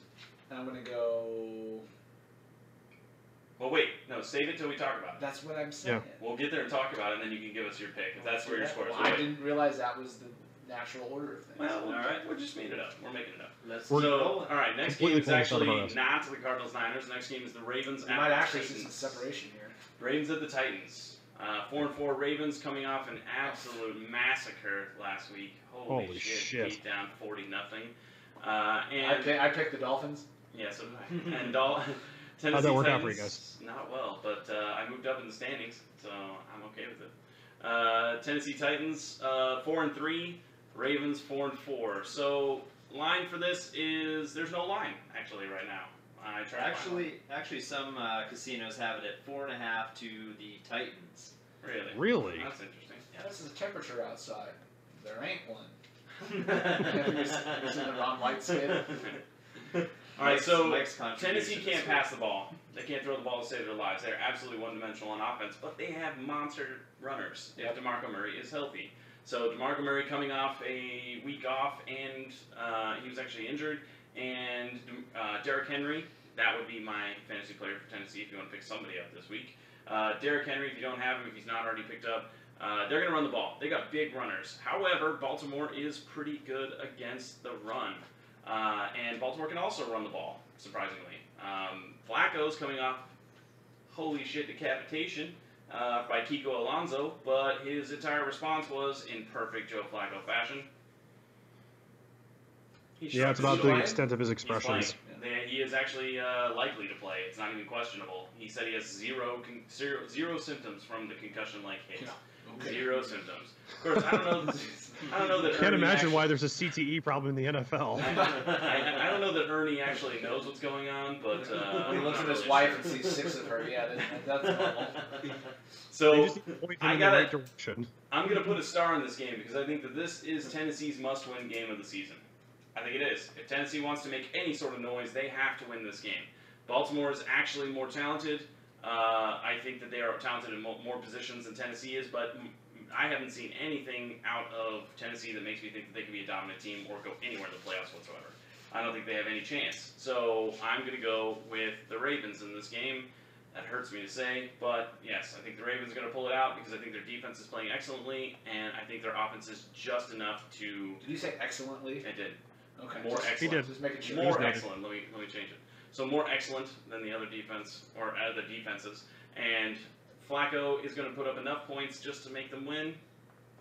and I'm gonna go. Well, wait. No, save it till we talk about it. That's what I'm saying. We'll get there and talk about it, and then you can give us your pick. If that's where your score is. Well, I didn't realize that was the natural order of things. Well, All right. we're just making it up. We're making it up. Let's We're- So, all right, next game Completely is pulling stuff actually about us. not the Cardinals Niners. The next game is the Ravens you at might the actually see Titans. some separation here. Ravens at the Titans. 4-4 Ravens coming off an absolute massacre last week. Holy shit. Beat down 40-0. I picked the Dolphins. Yeah, so did I. And Tennessee How'd that work out Titans, for you guys? Not well, but I moved up in the standings, so I'm okay with it. Tennessee Titans 4-3, Ravens 4-4. So line for this is there's no line actually right now. I tried to find one. Actually, some casinos have it at 4.5 to the Titans. Really? Really? That's interesting. Yeah, this is the temperature outside. There ain't one. Have you seen the Ron White skit? All right, so Mike's contribution Tennessee this can't week. pass the ball. They can't throw the ball to save their lives. They're absolutely one-dimensional on offense, but they have monster runners if DeMarco Murray is healthy. So DeMarco Murray coming off a week off, and he was actually injured. And Derrick Henry, that would be my fantasy player for Tennessee if you want to pick somebody up this week. Derrick Henry, if you don't have him, if he's not already picked up, they're going to run the ball. They got big runners. However, Baltimore is pretty good against the run. And Baltimore can also run the ball, surprisingly. Flacco's coming off, holy shit, decapitation by Kiko Alonso, but his entire response was in perfect Joe Flacco fashion. He Yeah, it's shrugs about his the shoulders. extent of his He's playing. expressions. He is actually likely to play. It's not even questionable. He said he has zero symptoms from the concussion-like hit. Yeah. Okay. Zero symptoms. Of course, I don't know. I don't know that. Can't Ernie imagine actually, why there's a CTE problem in the NFL. I don't know that Ernie actually knows what's going on, but When he looks I'm at not his really wife sure. and sees 6 of her, yeah, that's normal. They So just need to point him I in gotta- the right direction. I'm gonna put a star on this game because I think that this is Tennessee's must-win game of the season. I think it is. If Tennessee wants to make any sort of noise, they have to win this game. Baltimore is actually more talented. I think that they are talented in more positions than Tennessee is, but I haven't seen anything out of Tennessee that makes me think that they can be a dominant team or go anywhere in the playoffs whatsoever. I don't think they have any chance. So I'm going to go with the Ravens in this game. That hurts me to say, but yes, I think the Ravens are going to pull it out because I think their defense is playing excellently, and I think their offense is just enough to. Did you say excellently? I did. Okay. More just, excellent. He did. Just making sure. More He's noted. excellent. Let me change it. So more excellent than the other defense or other defenses, and Flacco is going to put up enough points just to make them win.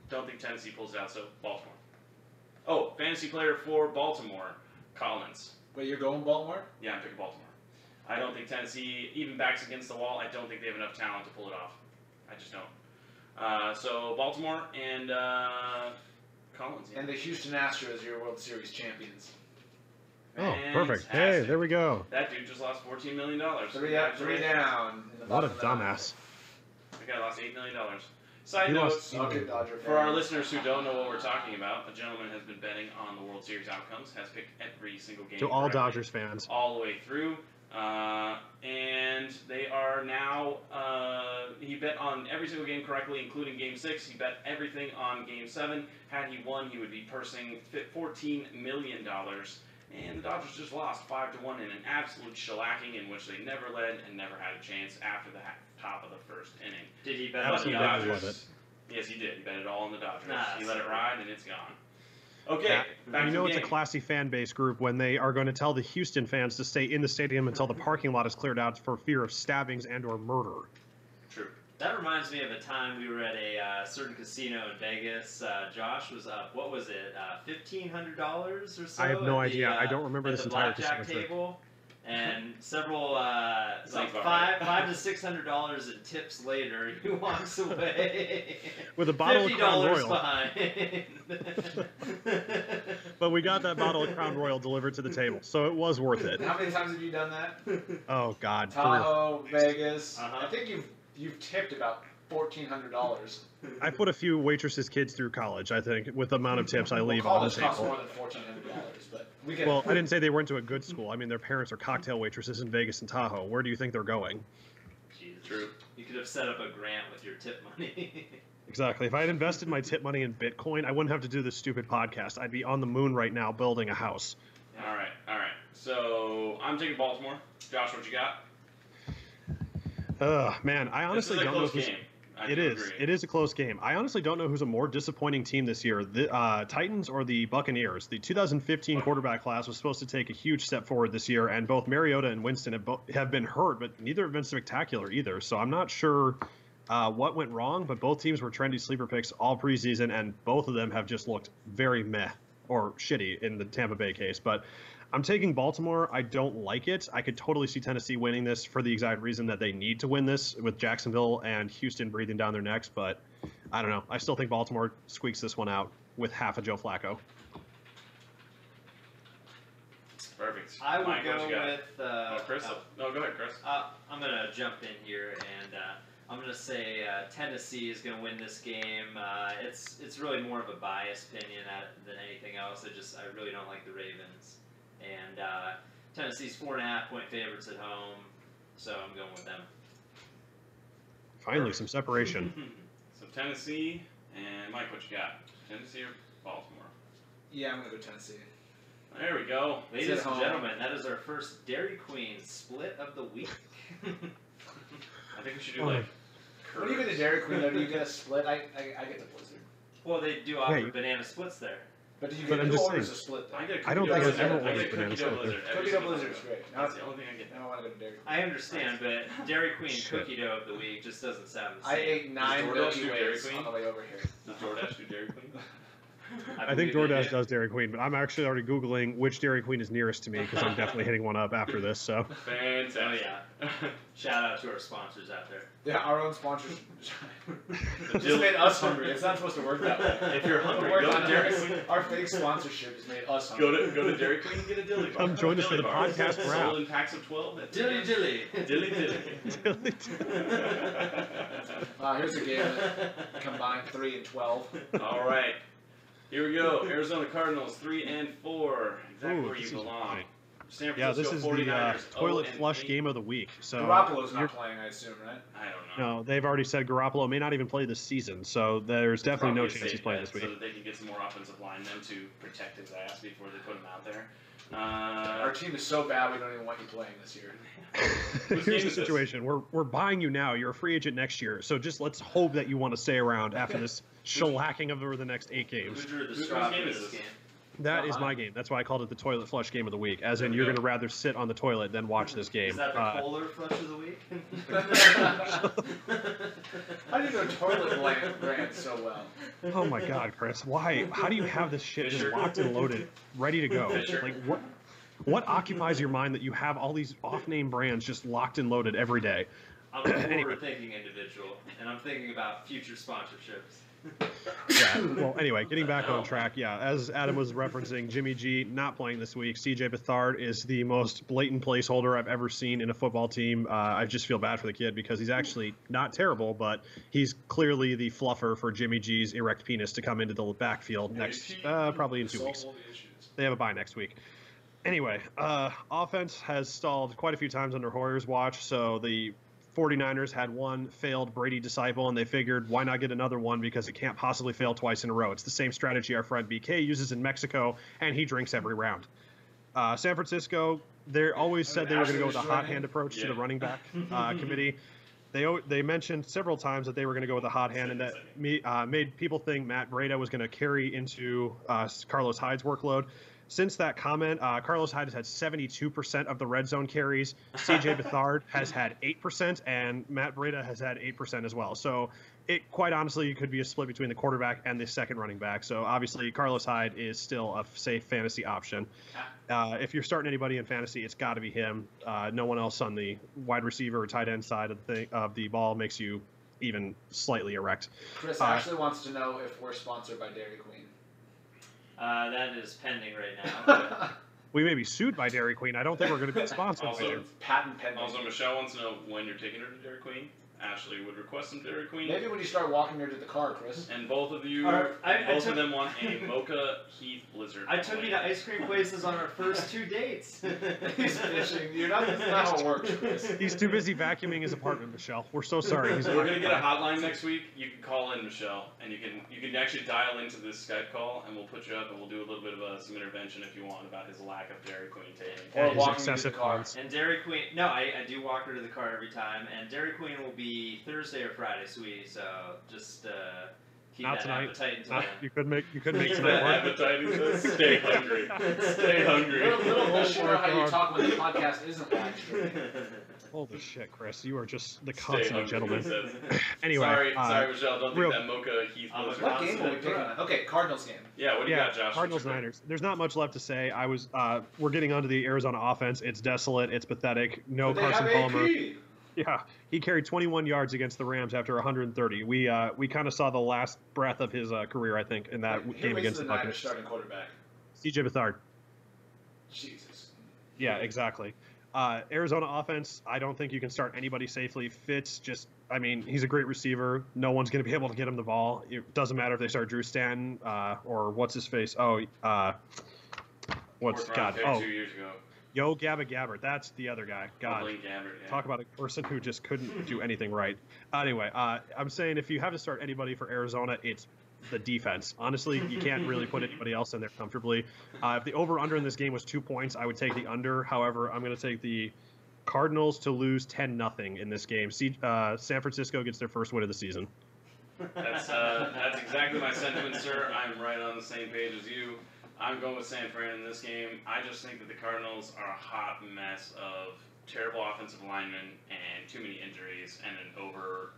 Don't think Tennessee pulls it out, so Baltimore. Oh, fantasy player for Baltimore, Collins. Wait, you're going Baltimore? Yeah, I'm picking Baltimore. I don't think Tennessee, even backs against the wall, I don't think they have enough talent to pull it off. I just don't. So Baltimore and Collins. Yeah. And the Houston Astros, your World Series champions. Oh, perfect. Hey, Fantastic. there we go. That dude just lost $14 million. Three down. In the What a bottom of the dumbass. The guy lost $8 million. Side He note, lost- Okay, Dodger for our fans. listeners who don't know what we're talking about, a gentleman has been betting on the World Series outcomes, has picked every single game. To all correctly, Dodgers fans. all the way through. And they are now, he bet on every single game correctly, including Game 6. He bet everything on Game 7. Had he won, he would be pursing $14 million. And the Dodgers just lost 5-1 in an absolute shellacking in which they never led and never had a chance after the top of the first inning. Did he bet Absolutely on the love Dodgers? it. Yes, he did. He bet it all on the Dodgers. Nah, He let it so- ride, and it's gone. Okay, Yeah. back You to know the it's a game. classy fan base group when they are going to tell the Houston fans to stay in the stadium until the parking lot is cleared out for fear of stabbings and or murder. True. That reminds me of a time we were at a certain casino in Vegas. Josh was up. What was it? $1,500 or so. I have no at the, idea. I don't remember at this the entire blackjack casino trip. table, and several Sounds like about five right. to $600 in tips later, he walks away With a bottle of Crown $50 Royal. behind. But we got that bottle of Crown Royal delivered to the table, so it was worth it. How many times have you done that? Oh, God. Tahoe, Vegas. Uh-huh. I think you've tipped about $1,400. I put a few waitresses' kids through college, I think, with the amount of tips I leave on the college costs table. more than $1,400, but we can. Well, I didn't say they went to a good school. I mean, their parents are cocktail waitresses in Vegas and Tahoe. Where do you think they're going? Jesus. True. You could have set up a grant with your tip money. Exactly. If I had invested my tip money in Bitcoin, I wouldn't have to do this stupid podcast. I'd be on the moon right now building a house. All right. So I'm taking Baltimore. Josh, what you got? Man, I honestly this is a don't know close who's... game. I It do is. agree. It is a close game. I honestly don't know who's a more disappointing team this year, the Titans or the Buccaneers. The 2015 quarterback class was supposed to take a huge step forward this year, and both Mariota and Winston have been hurt, but neither have been spectacular either. So I'm not sure what went wrong, but both teams were trendy sleeper picks all preseason, and both of them have just looked very meh or shitty in the Tampa Bay case. But I'm taking Baltimore. I don't like it. I could totally see Tennessee winning this for the exact reason that they need to win this with Jacksonville and Houston breathing down their necks. But I don't know. I still think Baltimore squeaks this one out with half a Joe Flacco. Perfect. I would Mike, what go you got? with. Chris. No, go ahead, Chris. I'm gonna jump in here and I'm gonna say Tennessee is gonna win this game. It's really more of a biased opinion than anything else. I really don't like the Ravens, and Tennessee's 4.5 point favorites at home, so I'm going with them. Finally, some separation. So Tennessee and Mike, what you got? Tennessee or Baltimore? Yeah, I'm gonna go Tennessee. There we go. Ladies at and home. gentlemen, that is our first Dairy Queen split of the week. I think we should do Oh. like. When you get to Dairy Queen, though, do you get a split? I get the Blizzard. Well, they do offer Hey. banana splits there. But do you But get I'm who just orders saying. a split though? I get a I don't cookie think dough I've ever blizzard. I ordered get a banana cookie dough split. blizzard. every Cookie dough single Blizzard is time. great. That's the only thing I get. I don't want to go to Dairy Queen. I understand, but Dairy Queen Shit. cookie dough of the week just doesn't sound the I same. ate 9 DoorDash Milky do Dairy Ways Queen? on the way over here. Does DoorDash do Dairy Queen? I think believe they DoorDash do. does Dairy Queen, but I'm actually already Googling which Dairy Queen is nearest to me because I'm definitely hitting one up after this. So Fantastic. Oh, Shout out to our sponsors out there. Yeah, our own sponsors The just made us hungry. It's not supposed to work that way. If you're hungry, We're go to not Dairy hungry. Queen. Our fake sponsorship just made us hungry. Go to Dairy Queen and get a dilly bar. Come join us for the Dilly bar. podcast wrap. Sold in packs of 12. That's Dilly dilly. Dilly dilly. Here's a game that combined 3 and 12. All right. Here we go. Arizona Cardinals 3 and 4. Exactly Ooh, where this you is belong. fine. San yeah, this Francisco is the 49ers, toilet 0 flush and 8. game of the week. So Garoppolo's you're- not playing, I assume, right? I don't know. No, they've already said Garoppolo may not even play this season, so there's definitely no Probably a chance safe he's playing bet this week. So that they can get some more offensive linemen to protect his ass before they put him out there. Our team is so bad we don't even want you playing this year. Whose game Here's the is this? situation: we're buying you now. You're a free agent next year, so just let's hope that you want to stay around after this shellacking over the next 8 games. Who drew the Whose straw game for is this this? game? That is my game. That's why I called it the toilet flush game of the week. As in, you're going to rather sit on the toilet than watch this game. Is that the Kohler flush of the week? How do you know toilet brands so well? Oh my God, Chris! Why? How do you have this shit just locked and loaded, ready to go? Like what? What occupies your mind that you have all these off-name brands just locked and loaded every day? I'm a forward-thinking individual, and I'm thinking about future sponsorships. Yeah. Well, anyway, getting back on track. Yeah, as Adam was referencing, Jimmy G not playing this week. CJ Beathard is the most blatant placeholder I've ever seen in a football team. I just feel bad for the kid because he's actually not terrible, but he's clearly the fluffer for Jimmy G's erect penis to come into the backfield next, probably in 2 weeks. They have a bye next week. Anyway, offense has stalled quite a few times under Hoyer's watch, so the 49ers had one failed Brady disciple, and they figured, why not get another one because it can't possibly fail twice in a row. It's the same strategy our friend BK uses in Mexico, and he drinks every round. San Francisco, they always said they were going to go with a hot hand approach to the running back committee. They mentioned several times that they were going to go with a hot hand, and that made people think Matt Breida was going to carry into Carlos Hyde's workload. Since that comment, Carlos Hyde has had 72% of the red zone carries. CJ Beathard has had 8%, and Matt Breida has had 8% as well. So it quite honestly could be a split between the quarterback and the second running back. So obviously Carlos Hyde is still a safe fantasy option. If you're starting anybody in fantasy, it's got to be him. No one else on the wide receiver or tight end side of the ball makes you even slightly erect. Chris actually wants to know if we're sponsored by Dairy Queen. That is pending right now. We may be sued by Dairy Queen. I don't think we're going to be sponsored by Dairy Queen. Patent pending. Also, Michelle wants to know when you're taking her to Dairy Queen. Ashley would request some Dairy Queen. Maybe when you start walking her to the car, Chris. And both of you, both of them want a Mocha Heath Blizzard. I took you to ice cream places on our first 2 dates. He's fishing. That's not how it works, Chris. He's too busy vacuuming his apartment, Michelle. We're so sorry. We're gonna get a hotline next week. You can call in, Michelle, and you can actually dial into this Skype call, and we'll put you up, and we'll do a little bit of some intervention if you want about his lack of Dairy Queen taking. Or walking to the car. And Dairy Queen. No, I do walk her to the car every time, and Dairy Queen will be Thursday or Friday, sweetie. So just keep not that tonight. appetite until then. You could make tonight work. Appetite. Stay hungry. Stay hungry. Little unsure how you talk when the podcast isn't live streaming. Holy shit, Chris! You are just the consummate gentleman. Anyway, sorry, Michelle. Don't think that Mocha Heath Blizzard. What game are we picking on? Okay, Cardinals game. Yeah, what do you got, Josh? Cardinals Niners. There's not much left to say. We're getting onto the Arizona offense. It's desolate. It's pathetic. No Carson Palmer. Yeah, he carried 21 yards against the Rams after 130. We kind of saw the last breath of his career, I think, in that game against the Buccaneers. Starting quarterback. CJ Beathard. Jesus. Yeah, exactly. Arizona offense, I don't think you can start anybody safely. Fitz he's a great receiver. No one's going to be able to get him the ball. It doesn't matter if they start Drew Stanton or what's his face. 2 years ago. Yo, Gabba Gabbert. That's the other guy. God. Gabbert, yeah. Talk about a person who just couldn't do anything right. Anyway, I'm saying if you have to start anybody for Arizona, it's the defense. Honestly, you can't really put anybody else in there comfortably. If the over-under in this game was 2 points, I would take the under. However, I'm going to take the Cardinals to lose 10-0 in this game. San Francisco gets their first win of the season. That's exactly my sentiment, sir. I'm right on the same page as you. I'm going with San Fran in this game. I just think that the Cardinals are a hot mess of terrible offensive linemen and too many injuries and an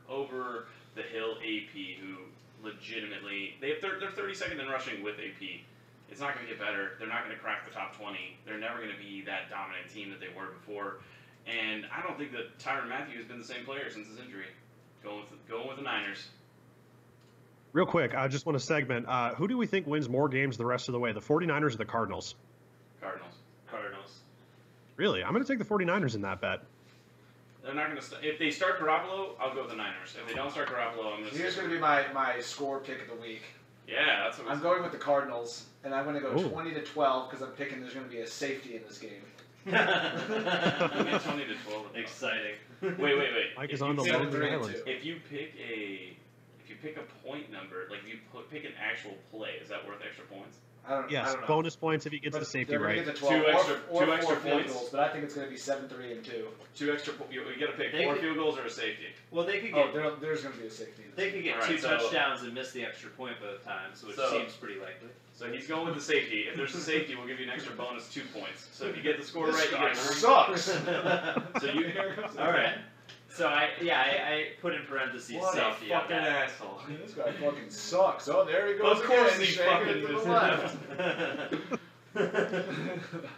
over the hill AP who legitimately they're 32nd in rushing with AP. It's not going to get better. They're not going to crack the top 20. They're never going to be that dominant team that they were before. And I don't think that Tyrann Mathieu has been the same player since his injury. Going with the Niners. Real quick, I just want to segment. Who do we think wins more games the rest of the way, the 49ers or the Cardinals? Cardinals. Really? I'm going to take the 49ers in that bet. They're not going to if they start Garoppolo, I'll go with the Niners. If they don't start Garoppolo, I'm going to Here's going to be my score pick of the week. Yeah, that's what I'm going with the Cardinals, and I'm going to go 20-12 because I'm picking there's going to be a safety in this game. 20-12. Exciting. Wait. Mike is on the Lonely Island. If you pick a point number, like if you pick an actual play, is that worth extra points? I Yes, don't know. bonus points if he gets But the safety they're gonna right. get the 12 Two extra- or two extra 4 field points. goals, but I think it's going to be 7-3 and 2. 2 extra. You got to pick They 4 could- field goals or a safety. Well, they could Oh, get there's going to be a safety. they could get Alright, 2 so- touchdowns and miss the extra point both times, which So- seems pretty likely. So he's going with the safety. If there's a safety, we'll give you an extra bonus 2 points. So if you get the score This right, you guy get 3. sucks. So you. All right. So I put in parentheses What a safety on fucking that. asshole. This guy fucking sucks. Oh, there he goes Of course again, he shaking fucking it to the missed. left.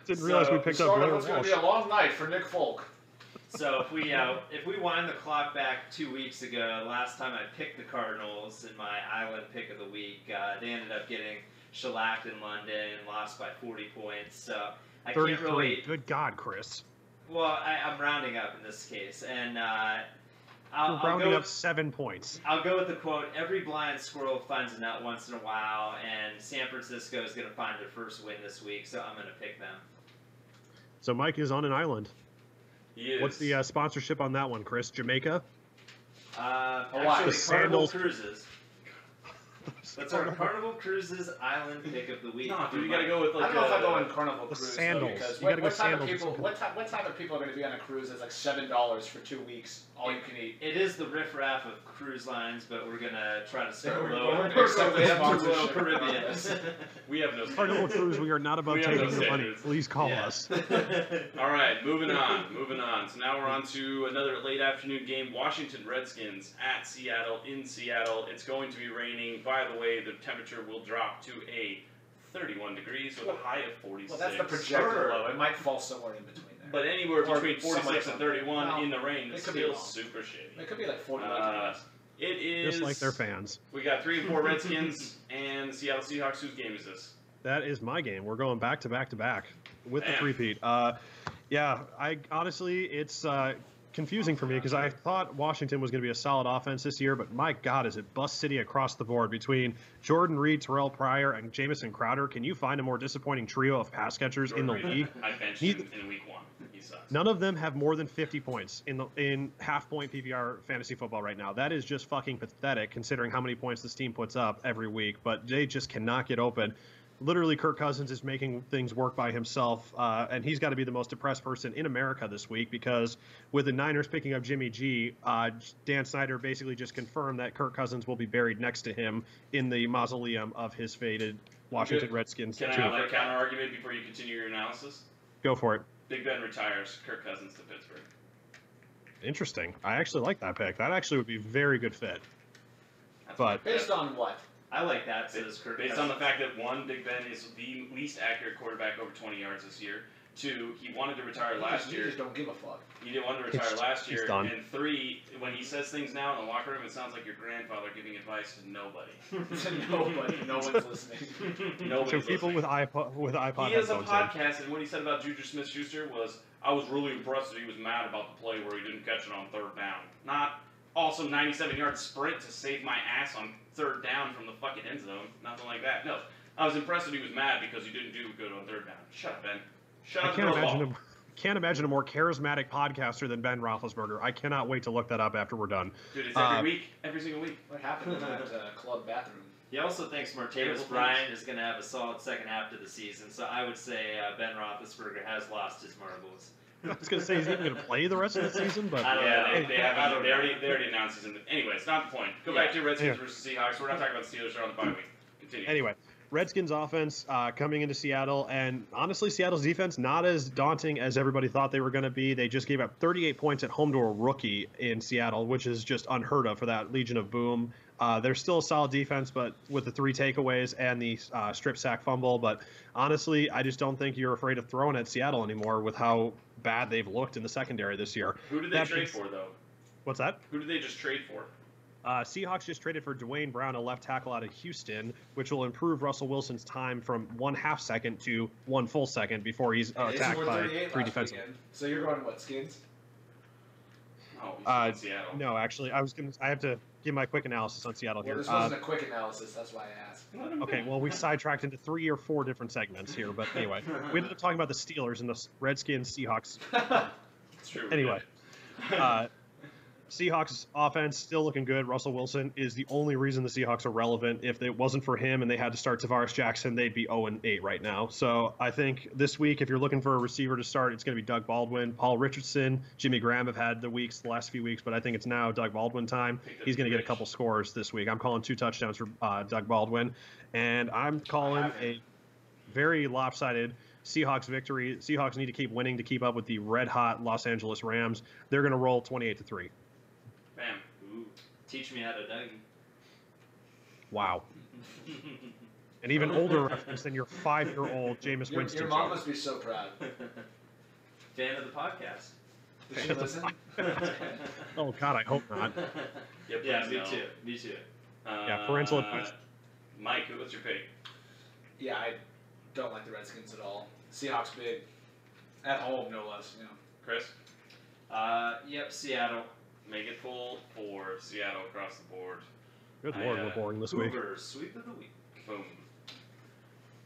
Didn't realize we picked up Sorry, Blair it's going to Walsh. be a long night for Nick Folk. So if we wind the clock back 2 weeks ago, last time I picked the Cardinals in my Island pick of the week, they ended up getting shellacked in London and lost by 40 points. So I can't 33. really. Good God, Chris. Well, I'm rounding up in this case, and You're I'll rounding go. up 7 points. I'll go with the quote: "Every blind squirrel finds a nut once in a while," and San Francisco is going to find their first win this week, so I'm going to pick them. So Mike is on an island. He is. What's the sponsorship on that one, Chris? Jamaica? Actually, The Carnival sandals. Cruises. That's our Carnival Cruises Island pick of the week. No, dude, you gotta go with like. I don't know if I go in Carnival the Cruise sandals. though, because You gotta go what type of sandals or people? something. What type of people are going to be on a cruise that's like $7 for 2 weeks, all you can eat? It is the riffraff of cruise lines, but we're gonna try to start We're low. gonna We're start going with up to Royal sponsorship. Caribbean. We have no. Carnival Cruise, we are not about We have taking no your money. standards. Please call Yeah. us. All right, moving on. So now we're on to another late afternoon game. Washington Redskins at Seattle in Seattle. It's going to be raining. By the way, the temperature will drop to a 31 degrees with a high of 46. Well, that's the projected low. It might fall somewhere in between there. But anywhere Or between somewhere 46 and somewhere. 31 Well, in the rain it is could be still wrong. super shady. It could be like 41 degrees. It is Just like their fans. We got 3 and 4 Redskins and the Seattle Seahawks. Whose game is this? That is my game. We're going back to back to back with the Man. three-peat. Yeah, I honestly, it's confusing for me because I thought Washington was going to be a solid offense this year, but my God, is it bust city across the board between Jordan Reed, Terrell Pryor, and Jamison Crowder? Can you find a more disappointing trio of pass catchers in the Jordan Reed. league? I benched him in week 1. He sucks. None of them have more than 50 points in half-point PPR fantasy football right now. That is just fucking pathetic considering how many points this team puts up every week, but they just cannot get open. Literally, Kirk Cousins is making things work by himself, and he's got to be the most depressed person in America this week because with the Niners picking up Jimmy G, Dan Snyder basically just confirmed that Kirk Cousins will be buried next to him in the mausoleum of his faded Washington Redskins. Can I too. have a counter argument before you continue your analysis? Go for it. Big Ben retires. Kirk Cousins to Pittsburgh. Interesting. I actually like that pick. That actually would be a very good fit. But Based on what? I like that, says Kirk Based on the Cousins. fact that 1, Big Ben is the least accurate quarterback over 20 yards this year. 2, he wanted to retire last You year. just don't give a fuck. He didn't want to retire last He's year. done. And 3, when he says things now in the locker room, it sounds like your grandfather giving advice to nobody. Nobody, no one's listening. Nobody's to people listening. with iPod He has a headphones in. podcast, and what he said about Juju Smith-Schuster was, I was really impressed that he was mad about the play where he didn't catch it on 3rd down. Not awesome 97-yard sprint to save my ass on 3rd down from the fucking end zone. Nothing like that. No, I was impressed that he was mad because he didn't do good on 3rd down. Shut up, Ben. Shut I up. can't imagine a more charismatic podcaster than Ben Roethlisberger. I cannot wait to look that up after we're done. Dude, it's every week, every single week. What happened in that club bathroom? He also thinks Terrible Martavis Bryant is going to have a solid second half to the season, so I would say Ben Roethlisberger has lost his marbles. I was going to say he's even going to play the rest of the season, but I don't Yeah, know. they haven't. They already announced it. Anyway, it's not the point. Go back to Redskins Yeah. versus Seahawks. We're not talking about the Steelers. They're on the bye week. Continue. anyway, Redskins offense coming into Seattle, and honestly, Seattle's defense not as daunting as everybody thought they were going to be. They just gave up 38 points at home to a rookie in Seattle, which is just unheard of for that Legion of Boom. They're still a solid defense, but with the 3 takeaways and the strip sack fumble. But honestly, I just don't think you're afraid of throwing at Seattle anymore with how bad they've looked in the secondary this year. Who did they That trade being- for, though? What's that? Who did they just trade for? Seahawks just traded for Dwayne Brown, a left tackle out of Houston, which will improve Russell Wilson's time from 1/2 second to 1 full second before he's And they attacked scored by 38 3 last defensive. weekend. So you're going what, Skins? Oh, he's Uh, in Seattle. No, actually, I have to give my quick analysis on Seattle Well, here. this wasn't a quick analysis, that's why I asked. Let him Okay, go. well, we sidetracked into 3 or 4 different segments here, but anyway, we ended up talking about the Steelers and the Redskins, Seahawks. It's true. Anyway, uh, Seahawks offense still looking good. Russell Wilson is the only reason the Seahawks are relevant. If it wasn't for him and they had to start Tavares Jackson, they'd be 0-8 right now. So I think this week, if you're looking for a receiver to start, it's going to be Doug Baldwin. Paul Richardson, Jimmy Graham have had the last few weeks, but I think it's now Doug Baldwin time. He's going to get a couple scores this week. I'm calling 2 touchdowns for Doug Baldwin, and I'm calling a very lopsided Seahawks victory. Seahawks need to keep winning to keep up with the red-hot Los Angeles Rams. They're going to roll 28-3. Bam. Ooh, teach me how to Dougie. Wow. An even older reference than your 5-year-old Jameis Winston. Your mom must be so proud. Fan of the podcast. Does she listen? Oh, God, I hope not. Yeah, me too. Me too. Yeah, parental advice. Mike, what's your pick? Yeah, I don't like the Redskins at all. Seahawks big. At home, no less. You know. Chris? Yep, Seattle. Make it full for Seattle across the board. Good Lord, we're boring this week. Hoovers, sweep of the week. Boom.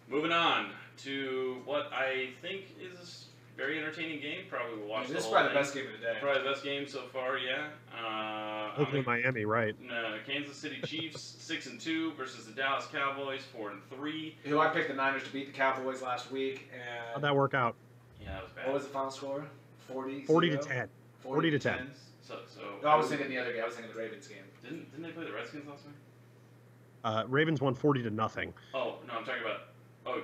Moving on to what I think is a very entertaining game. Probably we'll watch This is whole probably the thing. best game of the day. Probably the best game so far, yeah. Oakland, Miami, right? Kansas City Chiefs 6-2 versus the Dallas Cowboys 4-3. Who I picked the Niners to beat the Cowboys last week, and How'd that work out? Yeah, that was bad. what was the final score? 40 to 10. 40 to 10. So No, I was thinking the other game. I was thinking the Ravens game. Didn't they play the Redskins last week? Ravens won 40-0. Oh no, I'm talking about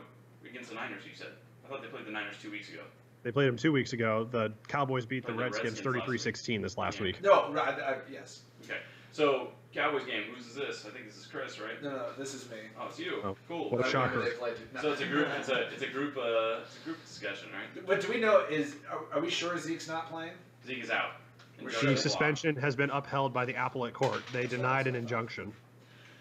against the Niners. You said. I thought they played the Niners 2 weeks ago. They played them 2 weeks ago. The Cowboys beat the Played the Redskins Redskins 33-16 this last week. No, right, yes. Okay, so Cowboys game. Who's this? I think this is Chris, right? No, this is me. Oh, it's you. Oh, Cool. what a I shocker. remember they played- no. So it's a group. It's a group discussion, right? But do we know? Are we sure Zeke's not playing? Zeke is out. We're Enjoy sure. The the suspension has been upheld by the appellate court. They denied an injunction.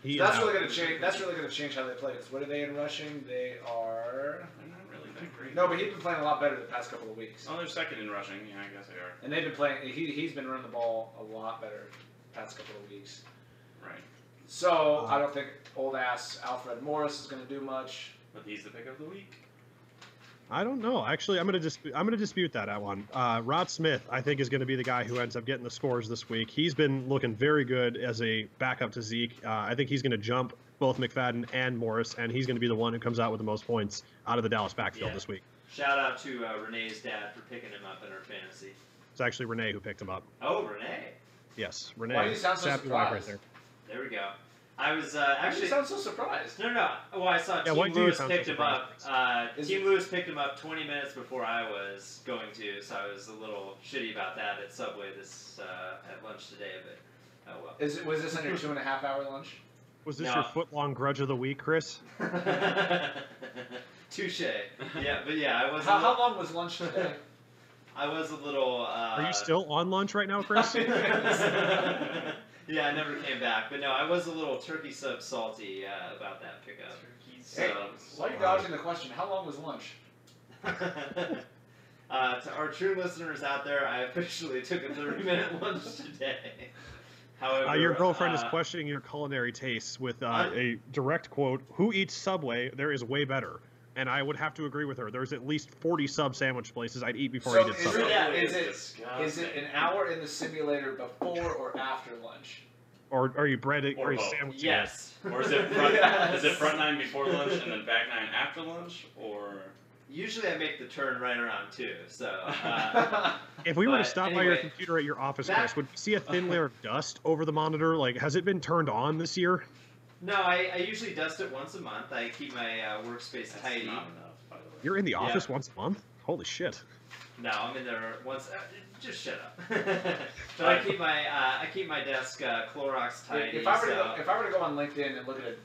He is That's out. really going to change. That's really going to change how they play. Because what are they in rushing? They are. walk. They're not really that great. No, but he's been playing a lot better the past couple of weeks. Oh, they're second in rushing. Yeah, I guess they are. And they've been playing. He's been running the ball a lot better the past couple of weeks. Right. So I don't think old ass Alfred Morris is going to do much. But he's the pick of the week. I don't know. Actually, I'm gonna dispute that one. Rod Smith, I think, is going to be the guy who ends up getting the scores this week. He's been looking very good as a backup to Zeke. I think he's going to jump both McFadden and Morris, and he's going to be the one who comes out with the most points out of the Dallas backfield this week. Shout out to Renee's dad for picking him up in our fantasy. It's actually Renee who picked him up. Oh, Renee. Yes, Renee. Why do you sound so Sappy wife surprised? right there. There we go. I was You actually. sound so surprised. No. Well, I saw Yeah, Team why do you Lewis sound so picked him up. Is Team Lewis picked him up 20 minutes before I was going to, so I was a little shitty about that at Subway at lunch today. But oh well. Was this on your 2.5 hour lunch? Was this No. your foot-long grudge of the week, Chris? Touche. Yeah, but yeah, I was. How long was lunch today? I was a little. Are you still on lunch right now, Chris? Yeah, I never came back, but no, I was a little turkey sub salty about that pickup. Hey, So, why are you dodging the question? How long was lunch? to our true listeners out there, I officially took a 30-minute lunch today. However, Your girlfriend is questioning your culinary tastes with a direct quote, "Who eats Subway? There is way better." And I would have to agree with her. There's at least 40 sub sandwich places I'd eat before I So did is Subway. it- Yeah, Is it an hour in the simulator before or after lunch? Or are you breading Or or are you both. sandwiching? Yes. Or is it front, Yes. is it front 9 before lunch and then back 9 after lunch? Or Usually I make the turn right around 2, so. If we were to But stop by your anyway, computer at your office, that- Chris, would we see a thin layer of dust over the monitor? Like, has it been turned on this year? No, I usually dust it once a month. I keep my workspace that's tidy. not enough, by the way. You're in the office once a month? Holy shit. No, I'm in there once. Just shut up. But I keep my desk Clorox tidy. If I were so. to go on LinkedIn and look at a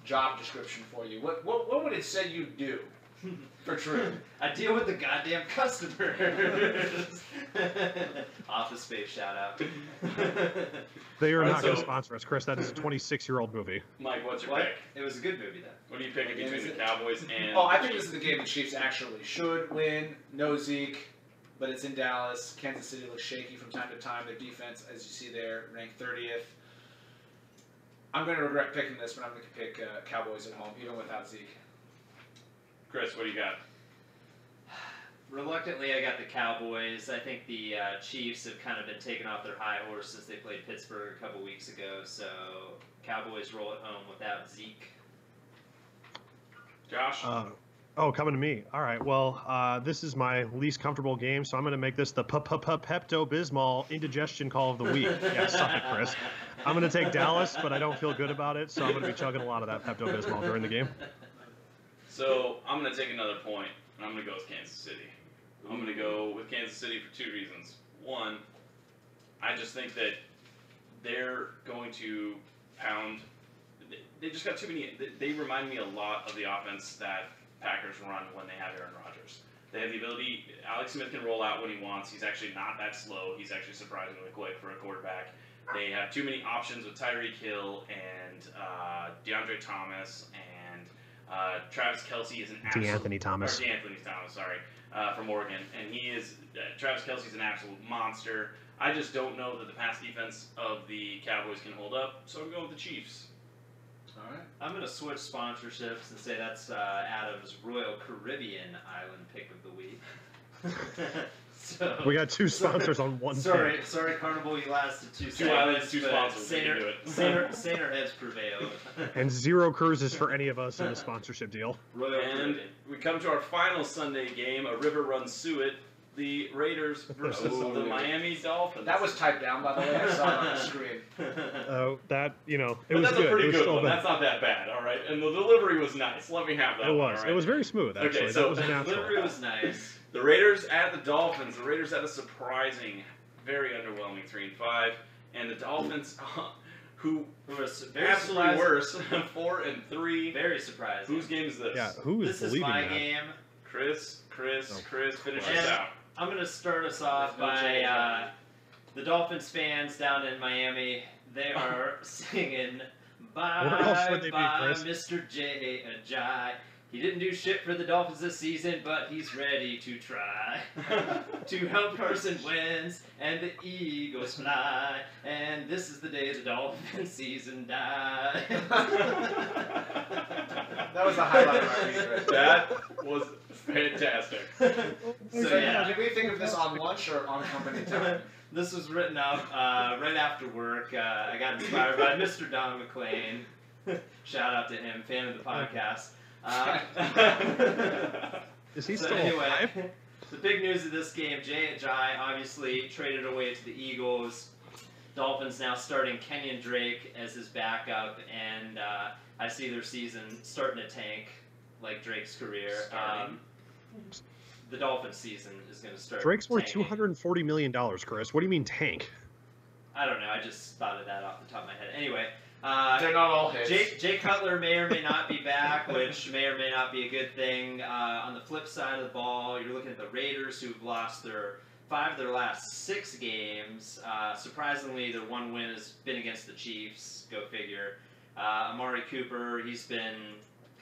job description for you, what would it say you do for true? I deal with the goddamn customers. Office Space shout out. They are Alright, not going to so- sponsor us, Chris. That is a 26-year-old movie. Mike, what's your What? pick? It was a good movie then. What are you picking What game between is the it? Cowboys and Oh, I the think this is the game the Chiefs actually should win. No Zeke, but it's in Dallas. Kansas City looks shaky from time to time. Their defense, as you see there, ranked 30th. I'm going to regret picking this, but I'm going to pick Cowboys at home, even without Zeke. Chris, what do you got? Reluctantly, I got the Cowboys. I think the Chiefs have kind of been taken off their high horse since they played Pittsburgh a couple weeks ago. So Cowboys roll at home without Zeke. Josh? Coming to me. All right. Well, this is my least comfortable game, so I'm going to make this the Pepto-Bismol indigestion call of the week. Yeah, suck it, Chris. I'm going to take Dallas, but I don't feel good about it, so I'm going to be chugging a lot of that Pepto-Bismol during the game. So I'm going to take another point, and I'm going to go with Kansas City. I'm going to go with Kansas City for 2 reasons. One, I just think that they're going to pound. They just got too many. They remind me a lot of the offense that Packers run when they have Aaron Rodgers. They have the ability. Alex Smith can roll out when he wants. He's actually not that slow. He's actually surprisingly quick for a quarterback. They have too many options with Tyreek Hill and DeAndre Thomas and Travis Kelce is an absolute. DeAnthony Thomas. Sorry, from Oregon, and he is Travis Kelce's an absolute monster. I just don't know that the pass defense of the Cowboys can hold up, so I'm going with the Chiefs. All right. I'm going to switch sponsorships and say that's Adam's Royal Caribbean Island pick of the week. So, We got 2 sponsors on one sorry, pick. Carnival, you lasted 2 2 seconds. islands, 2 but sponsors. You can do it. Saner heads prevailed. And 0 cruises for any of us in the sponsorship deal. Royal And Caribbean. we come to our final Sunday game, a River Run Suet, the Raiders versus the Miami Dolphins. That was typed down, by the way. I saw it on the screen. That, it But was that's good. a pretty It was good still one. good. That's not that bad, all right? And the delivery was nice. Let me have that It one, was. all right? It was very smooth, actually. Okay, so that was natural. Delivery was nice. The Raiders at the Dolphins. The Raiders at a surprising, very underwhelming 3-5. And the Dolphins, who It was very absolutely surprising. worse, 4-3. Very surprising. Whose game is this? Yeah, who is This is believing my that? game. Chris, finish And- this out. I'm going to start us off There's no change by on the Dolphins fans down in Miami. They are singing Bye Where else would they be, Bye Chris? Mr. J. Ajay. He didn't do shit for the Dolphins this season, but he's ready to try. To help Carson wins and the Eagles fly. And this is the day the Dolphin season dies. That was the highlight of our week, right? That was fantastic. So yeah. Did we think of this on lunch or on company time? This was written up right after work. I got inspired by Mr. Don McLean. Shout out to him, fan of the podcast. Is he So still anyway, alive? the big news of this game, Jay Ajay obviously traded away to the Eagles. Dolphins now starting Kenyon Drake as his backup, and I see their season starting to tank like Drake's career. Starting? The Dolphins season is going to start. Drake's worth tanking. $240 million, Chris. What do you mean tank? I don't know. I just thought of that off the top of my head. Anyway, They're not all his. Jay Cutler may or may not be back, which may or may not be a good thing. On the flip side of the ball, you're looking at the Raiders, who've lost 5 of their last 6 games. Surprisingly, their one win has been against the Chiefs. Go figure. Amari Cooper, he's been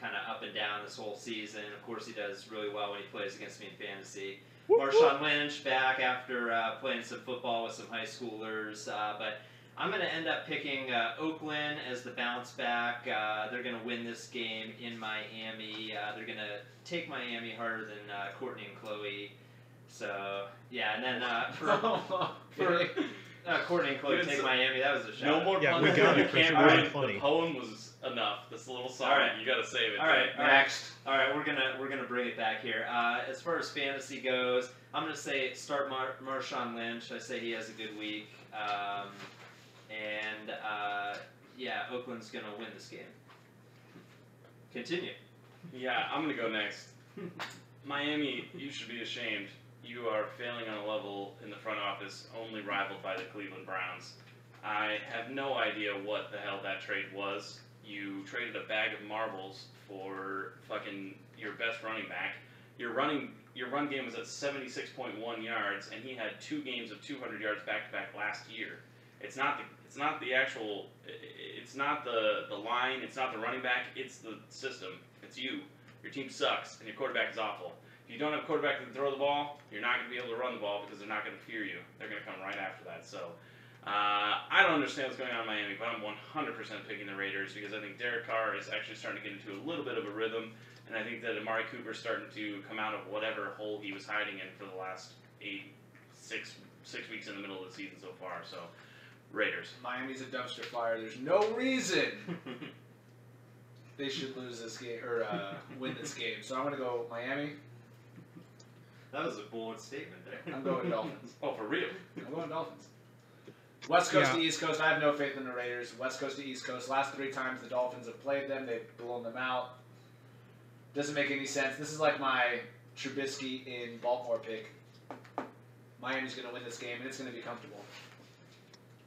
kind of up and down this whole season. Of course, he does really well when he plays against me in fantasy. Marshawn Lynch back after playing some football with some high schoolers. But I'm going to end up picking Oakland as the bounce back. They're going to win this game in Miami. They're going to take Miami harder than Courtney and Chloe. So, yeah, and then for Courtney and Chloe Good, take so- Miami, that was a shot. No more Yeah, puns. we got You it, Chris. can't It wasn't write. funny. The poem was enough. This little song, All right. you gotta save it. All right, Next. All right, we're gonna bring it back here. As far as fantasy goes, I'm gonna say start Marshawn Lynch. I say he has a good week, and yeah, Oakland's gonna win this game. Continue. Yeah, I'm gonna go next. Miami, you should be ashamed. You are failing on a level in the front office only rivaled by the Cleveland Browns. I have no idea what the hell that trade was. You traded a bag of marbles for fucking your best running back. Your run game was at 76.1 yards, and he had 2 games of 200 yards back to back last year. It's not the actual. It's not the line. It's not the running back. It's the system. It's you. Your team sucks, and your quarterback is awful. If you don't have a quarterback that can throw the ball, you're not going to be able to run the ball because they're not going to fear you. They're going to come right after that. So, I don't understand what's going on in Miami, but I'm 100% picking the Raiders because I think Derek Carr is actually starting to get into a little bit of a rhythm, and I think that Amari Cooper's starting to come out of whatever hole he was hiding in for the last 6 weeks in the middle of the season so far. So, Raiders. Miami's a dumpster fire. There's no reason they should lose this game or win this game. So I'm gonna go Miami. That was a bold statement there. I'm going Dolphins. Oh, for real? I'm going Dolphins. West Coast to East Coast, I have no faith in the Raiders. West Coast to East Coast, last 3 times the Dolphins have played them, they've blown them out. Doesn't make any sense. This is like my Trubisky in Baltimore pick. Miami's going to win this game, and it's going to be comfortable.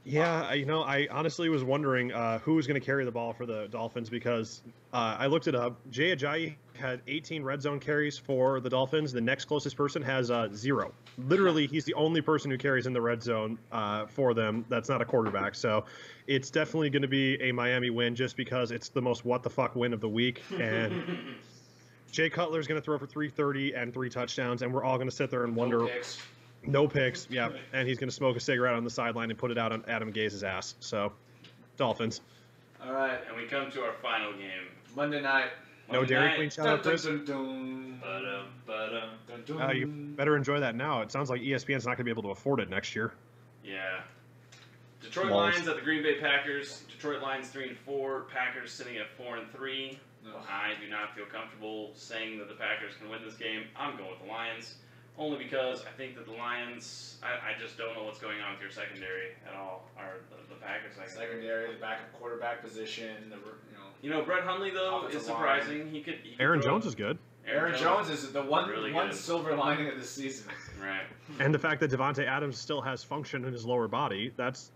Yeah, I honestly was wondering who was going to carry the ball for the Dolphins because I looked it up. Jay Ajayi had 18 red zone carries for the Dolphins. The next closest person has 0. Literally, he's the only person who carries in the red zone for them. That's not a quarterback. So it's definitely going to be a Miami win just because it's the most what-the-fuck win of the week. And Jay Cutler's going to throw for 330 and 3 touchdowns, and we're all going to sit there and wonder. No picks, yeah, and he's going to smoke a cigarette on the sideline and put it out on Adam Gaze's ass. So, Dolphins. All right. And we come to our final game. Monday night. No Dairy Queen shout-out, Chris? Dun. You better enjoy that now. It sounds like ESPN's not going to be able to afford it next year. Yeah. Detroit Walls. Lions at the Green Bay Packers. Detroit Lions 3-4. Packers sitting at 4-3. I do not feel comfortable saying that the Packers can win this game. I'm going with the Lions. Only because I think that the Lions, I just don't know what's going on with your secondary at all, or the Packers secondary, the backup quarterback position, Brett Hundley though is surprising. Line. He could Aaron Jones is good. Aaron Jones is the one really one good. silver lining of this season. Right. And the fact that Devontae Adams still has function in his lower body, that's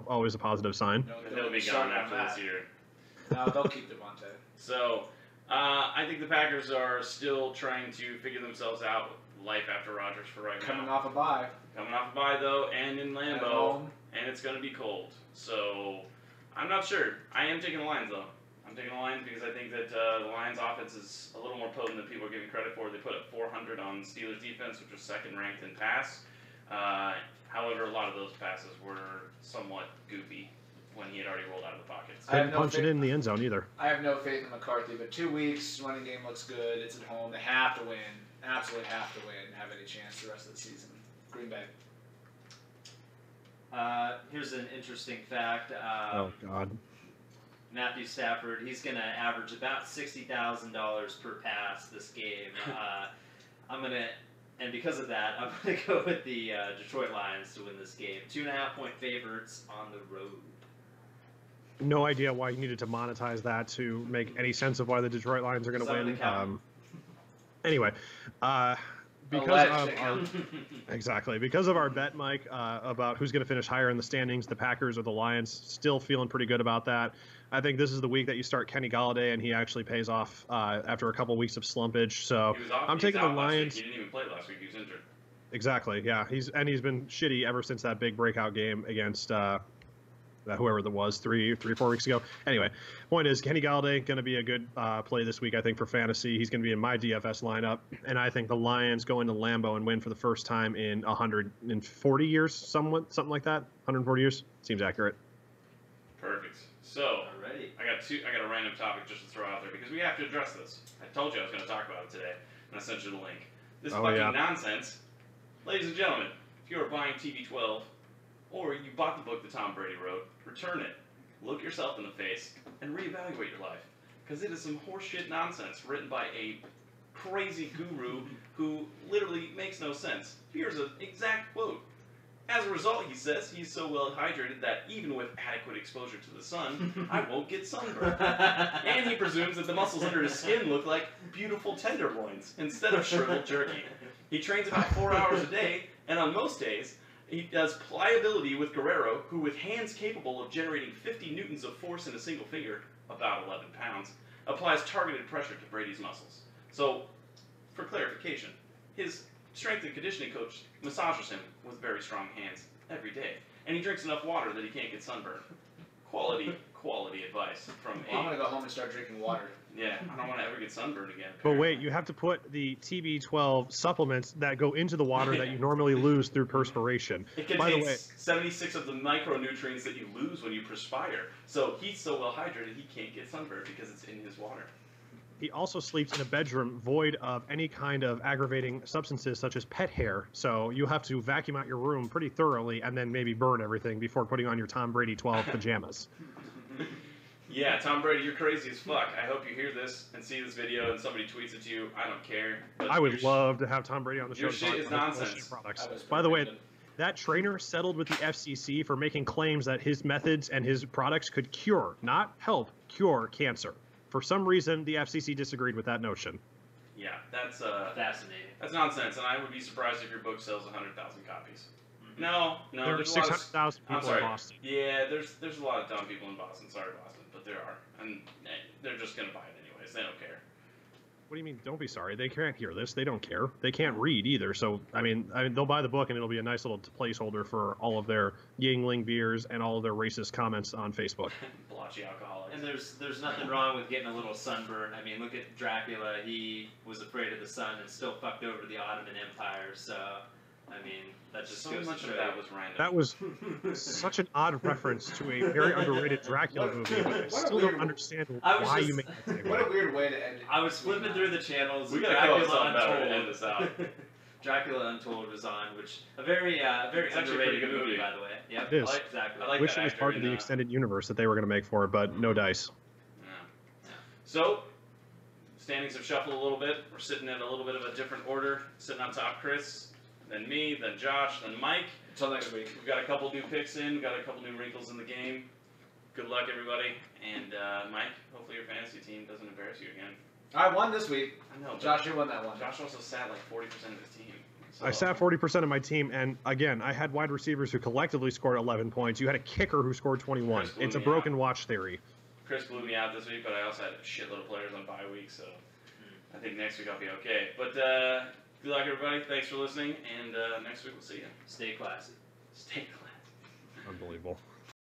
always a positive sign. He'll be gone after this year. No, they'll keep Devontae. So, I think the Packers are still trying to figure themselves out with life after Rodgers for right Coming now. off a bye. Coming off a bye, though, and in Lambeau, and it's going to be cold. So, I'm not sure. I am taking the Lions, though. I'm taking the Lions because I think that the Lions' offense is a little more potent than people are giving credit for. They put up 400 on Steelers' defense, which was second ranked in pass. However, a lot of those passes were somewhat goofy when he had already rolled out of the pockets. Couldn't punch it in the end zone either. I have no faith in McCarthy, but 2 weeks, running game looks good. It's at home. They have to win. Absolutely have to win and have any chance the rest of the season. Green Bay. Here's an interesting fact. Oh, God. Matthew Stafford, he's going to average about $60,000 per pass this game. And because of that, I'm going to go with the Detroit Lions to win this game. 2.5-point favorites on the road. No idea why you needed to monetize that to make any sense of why the Detroit Lions are going to win. Anyway, because of our bet, Mike, about who's going to finish higher in the standings, the Packers or the Lions, still feeling pretty good about that. I think this is the week that you start Kenny Golladay, and he actually pays off after a couple weeks of slumpage. So I'm taking the Lions. He didn't even play last week. He was injured. Exactly. Yeah, he's been shitty ever since that big breakout game against whoever that was 4 weeks ago. Anyway, point is Kenny Golladay going to be a good play this week, I think, for fantasy. He's going to be in my DFS lineup, and I think the Lions go into Lambeau and win for the first time in 140 years, something like that. 140 years seems accurate. Perfect. So, I got a random topic just to throw out there because we have to address this. I told you I was going to talk about it today, and I sent you the link. This nonsense, ladies and gentlemen. If you are buying TB12. Or you bought the book that Tom Brady wrote, return it, look yourself in the face, and reevaluate your life. Because it is some horseshit nonsense written by a crazy guru who literally makes no sense. Here's an exact quote. As a result, he says, he's so well hydrated that even with adequate exposure to the sun, I won't get sunburned. And he presumes that the muscles under his skin look like beautiful tenderloins instead of shriveled jerky. He trains about 4 hours a day, and on most days, he does pliability with Guerrero, who with hands capable of generating 50 newtons of force in a single finger, about 11 pounds, applies targeted pressure to Brady's muscles. So, for clarification, his strength and conditioning coach massages him with very strong hands every day. And he drinks enough water that he can't get sunburned. Quality quality advice from Well, I'm gonna go home and start drinking water. Yeah, I don't want to ever get sunburned again. But wait, you have to put the TB12 supplements that go into the water that you normally lose through perspiration. It By the contains way, 76 of the micronutrients that you lose when you perspire. So he's so well hydrated he can't get sunburned because it's in his water. he also sleeps in a bedroom void of any kind of aggravating substances such as pet hair. So you have to vacuum out your room pretty thoroughly and then maybe burn everything before putting on your Tom Brady 12 pajamas. Yeah, Tom Brady, you're crazy as fuck. I hope you hear this and see this video and somebody tweets it to you. I don't care. But I would love to have Tom Brady on the show. Your to shit talk is about his nonsense. bullshit products. That was By the way, random. that trainer settled with the FCC for making claims that his methods and his products could cure, not help, cure cancer. For some reason, the FCC disagreed with that notion. Yeah, that's Fascinating. that's nonsense, and I would be surprised if your book sells 100,000 copies. No, There are there's a lot of 600,000 I'm people sorry. in Boston. Yeah, there's a lot of dumb people in Boston. Sorry, Boston, but there are, and they're just gonna buy it anyways. They don't care. What do you mean? Don't be sorry. They can't hear this. They don't care. They can't read either. So I mean, they'll buy the book, and it'll be a nice little placeholder for all of their Yingling beers and all of their racist comments on Facebook. Blotchy alcoholics. And there's nothing wrong with getting a little sunburn. I mean, look at Dracula. He was afraid of the sun and still fucked over the Ottoman Empire. So, I mean, that just So goes much to of show that you. was random. That was such an odd reference to a very underrated Dracula movie, but I what a still weird- don't understand I was why just- you make that statement. What a weird way to end it. I was flipping through the channels. We gotta come up with Dracula something better to Untold. end this out. Dracula Untold was on, which a very It's actually a pretty underrated good movie. by the way. Yep. It is. Exactly. I like Wish that it was actor part of in, the extended universe that they were going to make for it, but no dice. Yeah. So, standings have shuffled a little bit. We're sitting in a little bit of a different order. Sitting on top, Chris, then me, then Josh, then Mike. Until next week. We've got a couple new picks in. We've got a couple new wrinkles in the game. Good luck, everybody. And Mike, hopefully your fantasy team doesn't embarrass you again. I won this week. I know, but Josh, you won that one. Josh also sat like 40% of his team. So, I sat 40% of my team, and again, I had wide receivers who collectively scored 11 points. You had a kicker who scored 21. Chris blew It's a me broken out. watch theory. Chris blew me out this week, but I also had a shitload of players on bye week, so I think next week I'll be okay. But good luck, everybody. Thanks for listening, and next week we'll see you. Stay classy. Stay classy. Unbelievable.